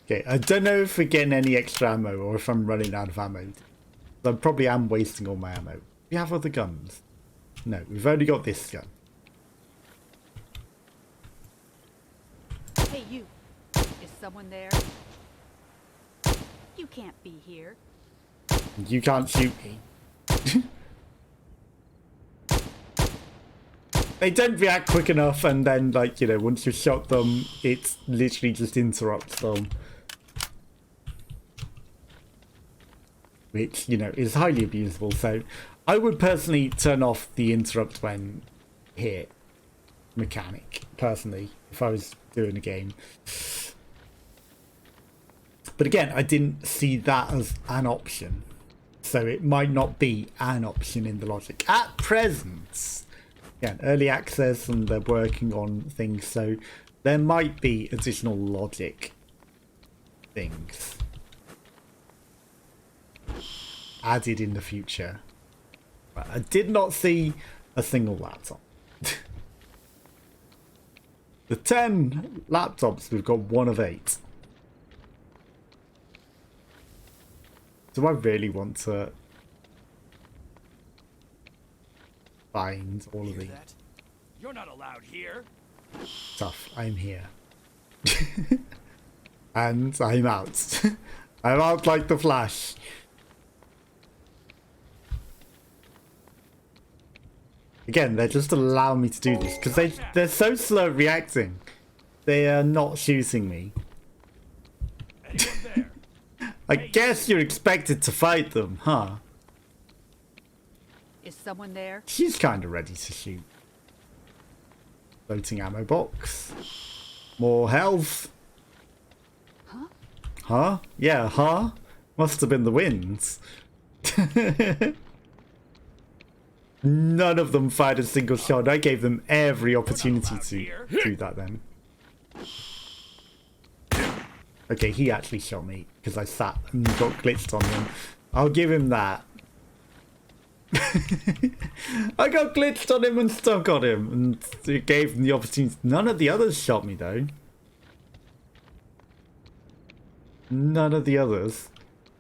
Okay, I don't know if we're getting any extra ammo or if I'm running out of ammo. I probably am wasting all my ammo. We have other guns. No, we've only got this gun. Hey, you. Is someone there? You can't be here. You can't shoot me. They don't react quick enough, and then, like, you know, once you've shot them, it literally just interrupts them. Which, you know, is highly abusable, so I would personally turn off the interrupt when hit mechanic, personally, if I was do in a game. But again, I didn't see that as an option. So it might not be an option in the logic at present. Again, early access and they're working on things, so there might be additional logic things added in the future. But I did not see a single laptop. The 10 laptops, we've got 1 of 8. Do I really want to find all of Hear these? that? You're not allowed here. Tough. I'm here. And I'm out. I'm out like the Flash. Again, they're just allowing me to do this because they're so slow at reacting. They are not shooting me. Anyone there? I guess you're expected to fight them, huh? Is someone there? She's kind of ready to shoot. Floating ammo box. More health. Huh? Huh? Yeah, huh? Must have been the winds. None of them fired a single shot. I gave them every opportunity to do that then. Okay, he actually shot me because I sat and got glitched on him. I'll give him that. I got glitched on him and stuck on him, and it gave him the opportunity. None of the others shot me though. None of the others.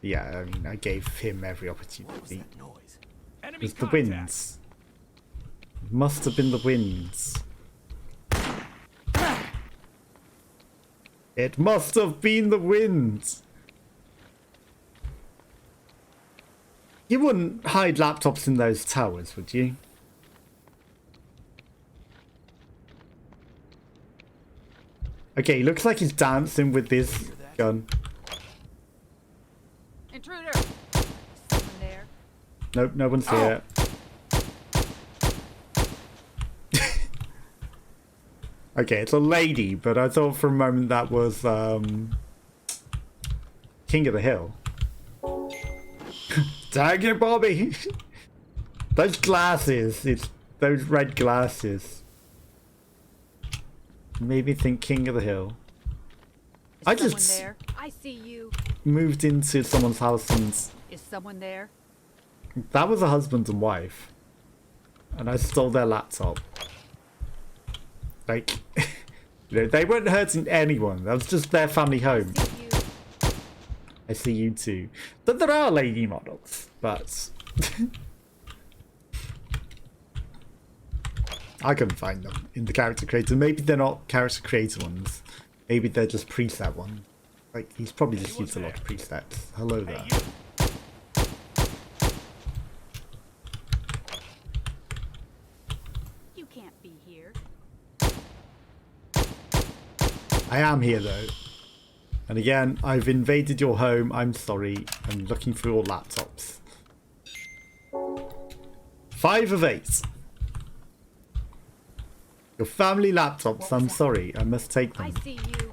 Yeah, I mean, I gave him every What was opportunity. that noise? It Enemy was the contact. winds. Must have been the winds. It must have been the winds. You wouldn't hide laptops in those towers, would you? Okay, looks like he's dancing with this gun. Intruder! Is someone there? Nope, no one's here. Okay, it's a lady, but I thought for a moment that was King of the Hill. Dang it, Bobby! Those glasses, it's those red glasses. Maybe think King of the Hill. Is I someone just- there? I see you. Moved into someone's house and Is someone there? that was a husband and wife. And I stole their laptop. Like, you know, they weren't hurting anyone. That was just their family home. See you. I see you too. But there are lady models, but I couldn't find them in the character creator. Maybe they're not character creator ones. Maybe they're just preset ones. Like, he's probably just used a lot of presets. Hello there. Hey, you. You can't be here. I am here though. And again, I've invaded your home. I'm sorry. I'm looking for your laptops. 5 of 8. Your family laptops. I'm sorry. I must take I them. see you.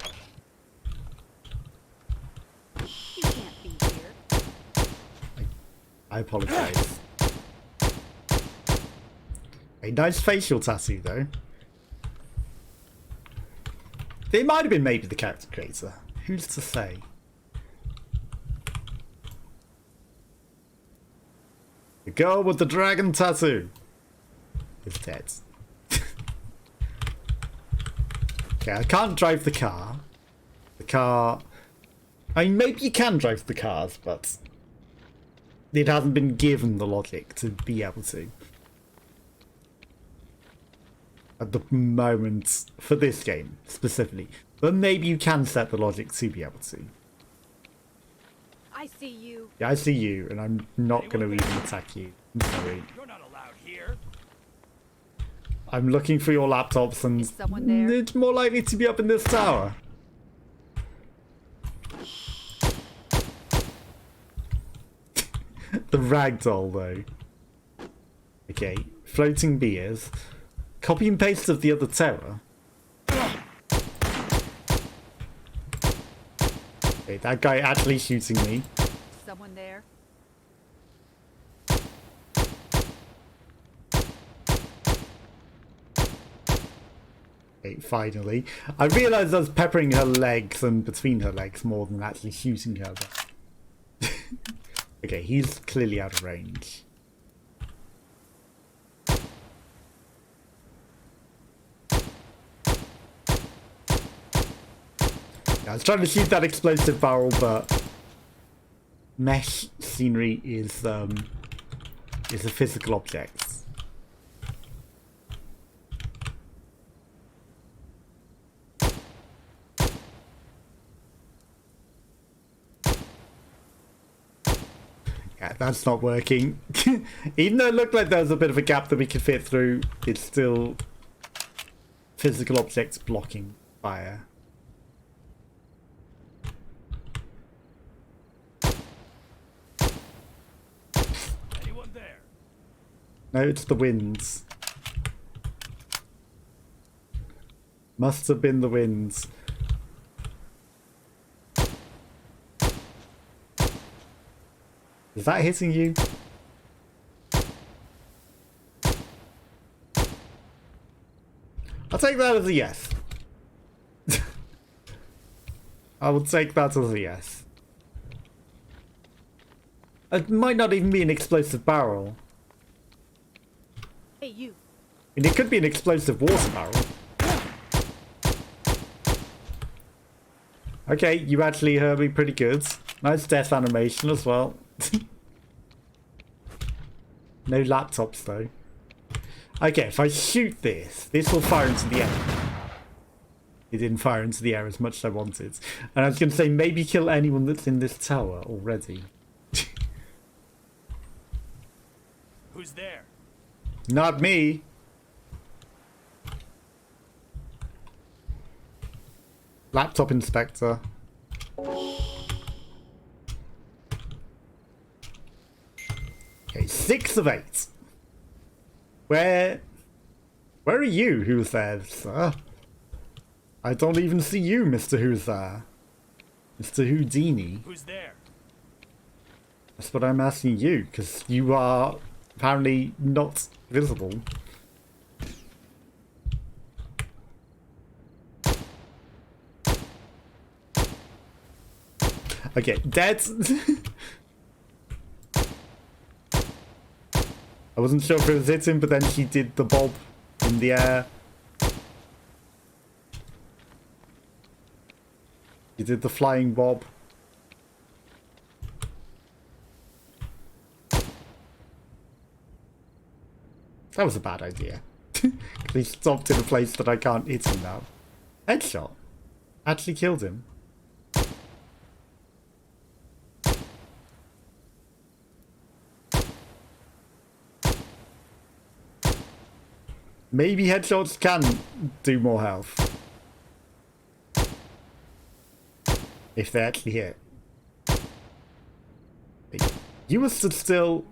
You can't be here. I apologize. A nice facial tattoo though. It might have been maybe the character creator. Who's to say? The girl with the dragon tattoo is dead. Okay, I can't drive the car. The car... I mean, maybe you can drive the cars, but it hasn't been given the logic to be able to. At the moment, for this game, specifically. But maybe you can set the logic to be able to. I see you. Yeah, I see you, and I'm not going to even attack you. I'm sorry. You're not allowed here. I'm looking for your laptops, and Is someone there? it's more likely to be up in this tower. The ragdoll, though. Okay, floating beers. Copy and paste of the other terror. Okay, that guy actually shooting me. Someone there? Okay, finally. I realised I was peppering her legs and between her legs more than actually shooting her. But... okay, he's clearly out of range. I was trying to shoot that explosive barrel, but mesh scenery is a physical object. Yeah, that's not working. Even though it looked like there was a bit of a gap that we could fit through, it's still physical objects blocking fire. Anyone there? No, it's the winds. Must have been the winds. Is that hitting you? I'll take that as a yes. I will take that as a yes. It might not even be an explosive barrel. Hey, you. And it could be an explosive water barrel. Okay, you actually heard me pretty good. Nice death animation as well. No laptops though. Okay, if I shoot this will fire into the air. It didn't fire into the air as much as I wanted. And I was going to say, maybe kill anyone that's in this tower already. Who's there? Not me. Laptop inspector. Okay, 6 of 8. Where are you, who's there, sir? I don't even see you, Mr. Who's there. Mr. Houdini. Who's there? That's what I'm asking you, because you are apparently not visible. Okay, dead. I wasn't sure if it was hitting, but then she did the bob in the air. She did the flying bob. That was a bad idea. He stopped in a place that I can't hit him now. Headshot. Actually killed him. Maybe headshots can do more health. If they actually hit. You were stood still,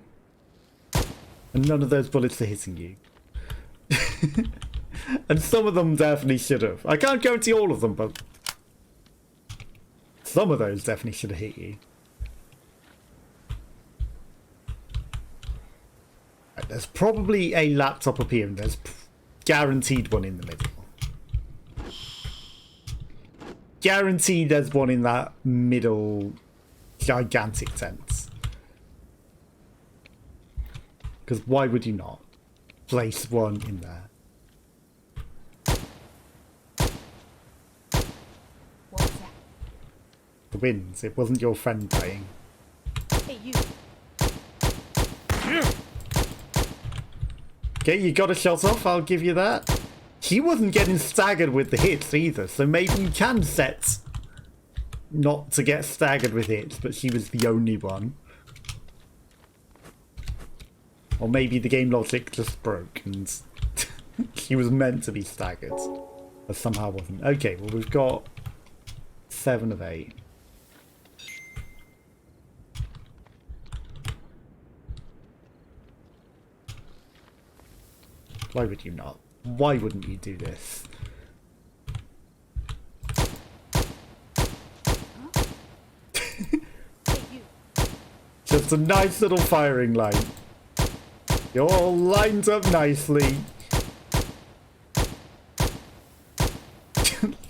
and none of those bullets are hitting you. And some of them definitely should have. I can't guarantee all of them, but some of those definitely should have hit you. Right, there's probably a laptop up here, and there's guaranteed one in the middle. Guaranteed there's one in that middle gigantic tent. Because why would you not place one in there? What was that? The winds. It wasn't your friend dying. Hey, you. Okay, you got a shot off, I'll give you that. He wasn't getting staggered with the hits either, so maybe you can set not to get staggered with hits, but she was the only one. Or maybe the game logic just broke and she was meant to be staggered, but somehow wasn't. Okay, well we've got 7 of 8. Why would you not? Why wouldn't you do this? Just a nice little firing line. You're all lined up nicely.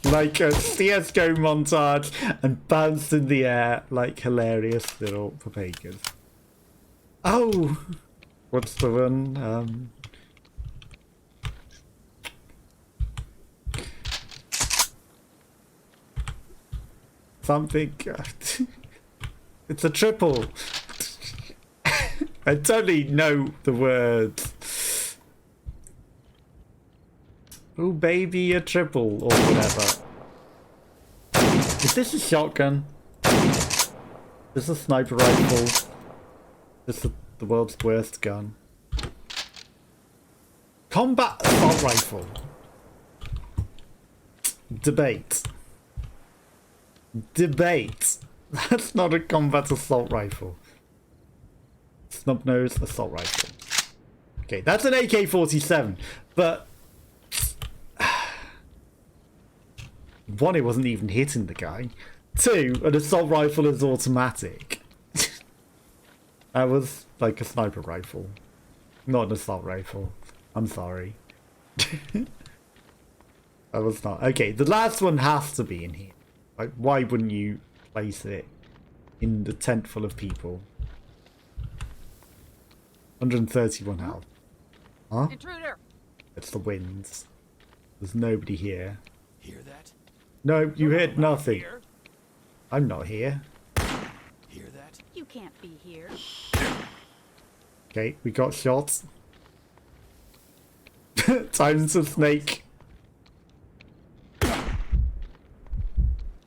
Like a CSGO montage and bounced in the air like hilarious little papagas. Oh! What's the one? Something. It's a triple. I totally know the words. Oh, baby, a triple or whatever. Is this a shotgun? Is this a sniper rifle? This is the world's worst gun. Combat assault rifle. Debate. Debate. That's not a combat assault rifle. Snub-nosed assault rifle. Okay, that's an AK-47, but one, it wasn't even hitting the guy. Two, an assault rifle is automatic. That was like a sniper rifle, not an assault rifle. I'm sorry. That was not. Okay, the last one has to be in here. Like, why wouldn't you place it in the tent full of people? 131 health. Huh? Intruder! It's the winds. There's nobody here. Hear that? No, you You're heard not nothing. here. I'm not here. Hear that? You can't be here. Okay, we got shots. Time to snake.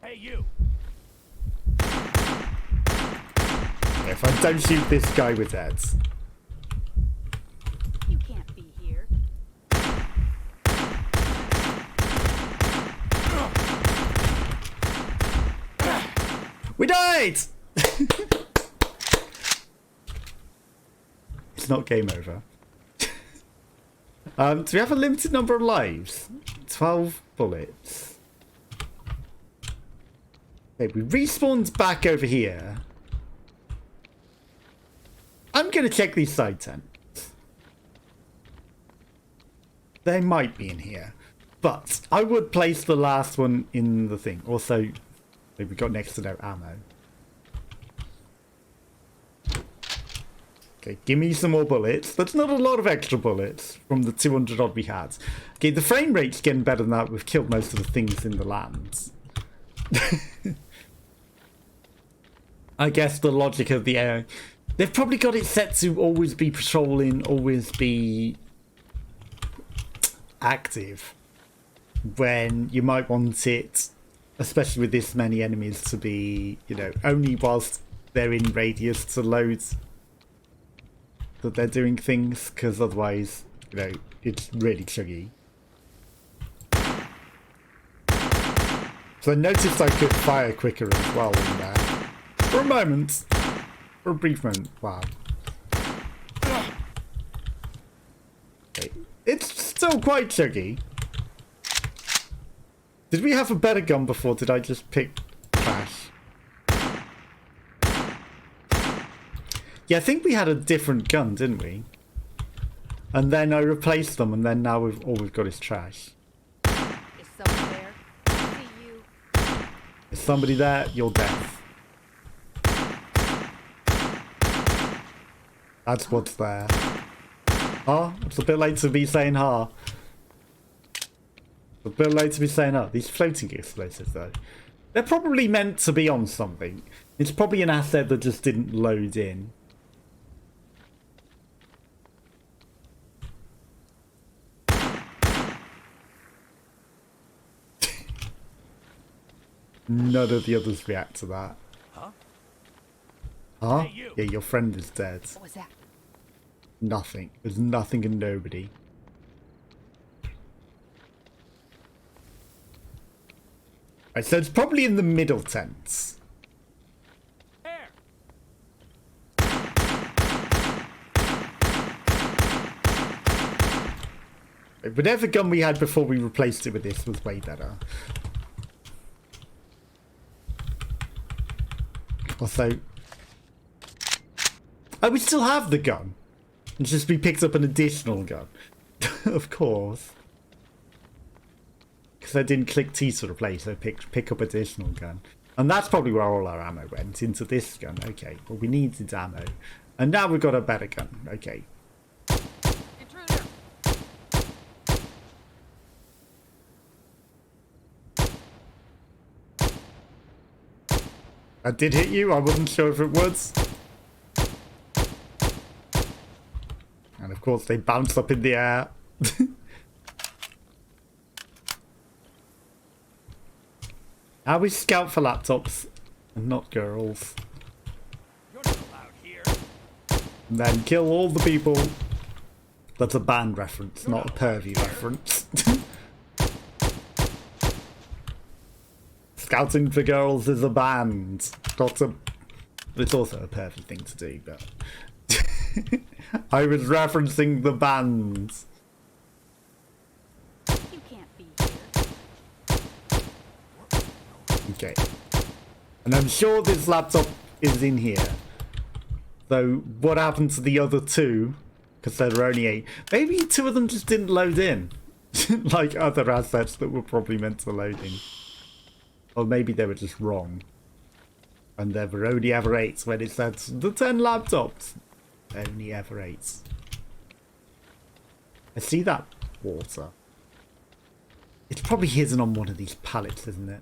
Hey, you! If I don't shoot this guy with heads. You can't be here. We died! It's not game over. Do we have a limited number of lives? 12 bullets. Okay, we respawned back over here. I'm gonna check these side tents. They might be in here. But I would place the last one in the thing. Also, we got next to no ammo. Okay, give me some more bullets. That's not a lot of extra bullets from the 200 odd we had. Okay, the frame rate's getting better than that. We've killed most of the things in the lands. I guess the logic of the air. They've probably got it set to always be patrolling, always be active. When you might want it, especially with this many enemies, to be, you know, only whilst they're in radius to load that they're doing things, because otherwise, you know, it's really chuggy. So I noticed I could fire quicker as well in there. For a moment. For a brief moment. Wow. Okay. It's still quite chuggy. Did we have a better gun before? Did I just pick trash? Yeah, I think we had a different gun, didn't we? And then I replaced them, and then now all we've got is trash. Is someone there? I see you. Is somebody there? You're deaf. That's what's there. Huh? It's a bit late to be saying ha. A bit late to be saying that. These floating explosives, though. They're probably meant to be on something. It's probably an asset that just didn't load in. None of the others react to that. Huh? Huh? Hey, you. Yeah, your friend is dead. What was that? Nothing. There's nothing and nobody. Right, so it's probably in the middle tents. Air! Whatever gun we had before we replaced it with this was way better. Also, Oh, we still have the gun. It's just we picked up an additional gun. Of course. Because I didn't click T to replace, so pick up additional gun. And that's probably where all our ammo went, into this gun. Okay, well we needed ammo. And now we've got a better gun. Okay. Intruder! I did hit you, I wasn't sure if it was. And of course they bounced up in the air. How we scout for laptops and not girls. You're not allowed here. And then kill all the people. That's a band reference, not a pervy reference. Scouting for girls is a band. It's also a pervy thing to do, but I was referencing the band. You can't be here. Okay. And I'm sure this laptop is in here. So what happened to the other two? Because there were only 8. Maybe 2 of them just didn't load in. Like other assets that were probably meant to load in. Or maybe they were just wrong. And there were only ever 8 when it said the 10 laptops. Only ever 8. I see that water. It's probably hidden on one of these pallets, isn't it?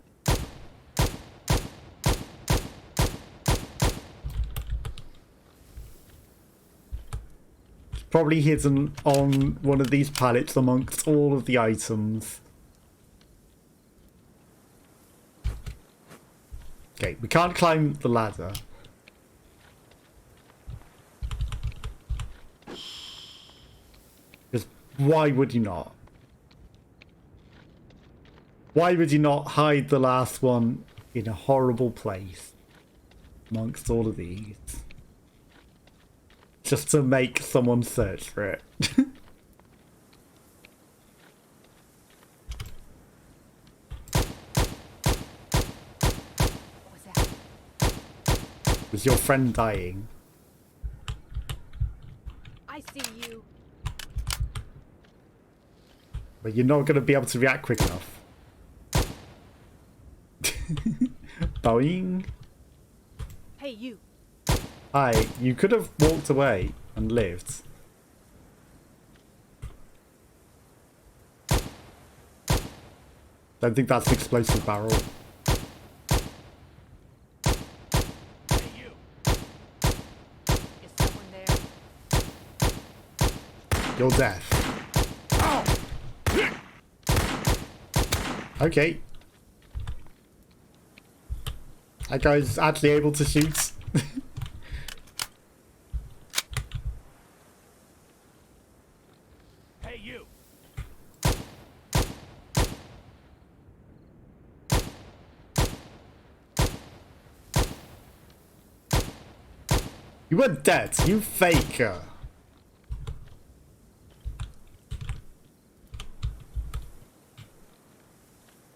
It's probably hidden on one of these pallets amongst all of the items. Okay, we can't climb the ladder. Because why would you not? Why would you not hide the last one in a horrible place amongst all of these? Just to make someone search for it. What was that? Was your friend dying? I see you. But you're not going to be able to react quick enough. Boing. Hey, you. Hi, you could have walked away and lived. Don't think that's an explosive barrel. Hey, you. Is someone there? You're deaf. Okay. That guy's actually able to shoot. Hey, you. You weren't dead, you faker.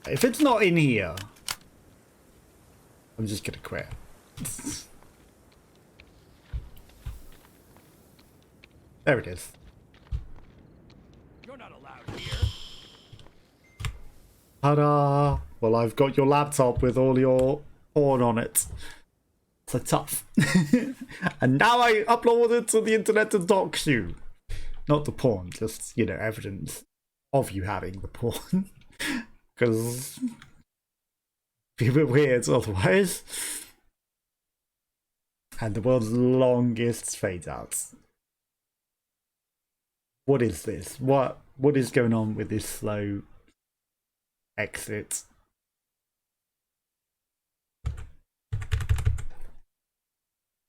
If it's not in here, I'm just gonna quit. There it is. You're not allowed here. Ta-da! Well, I've got your laptop with all your porn on it. So tough. And now I upload it to the internet to dox you. Not the porn, just, you know, evidence of you having the porn. Because be a bit weird otherwise. And the world's longest fade out. What is this? What is going on with this slow exit?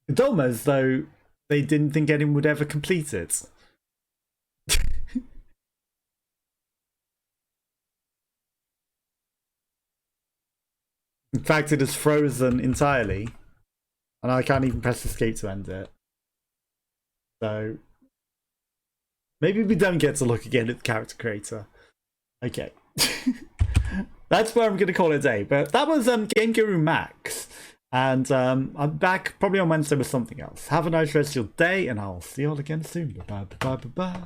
It's almost though they didn't think anyone would ever complete it. In fact, it is frozen entirely. And I can't even press escape to end it. So maybe we don't get to look again at the character creator. Okay. That's where I'm going to call it a day. But that was Game Guru Max. And I'm back probably on Wednesday with something else. Have a nice rest of your day, and I'll see you all again soon. Bye bye bye bye bye.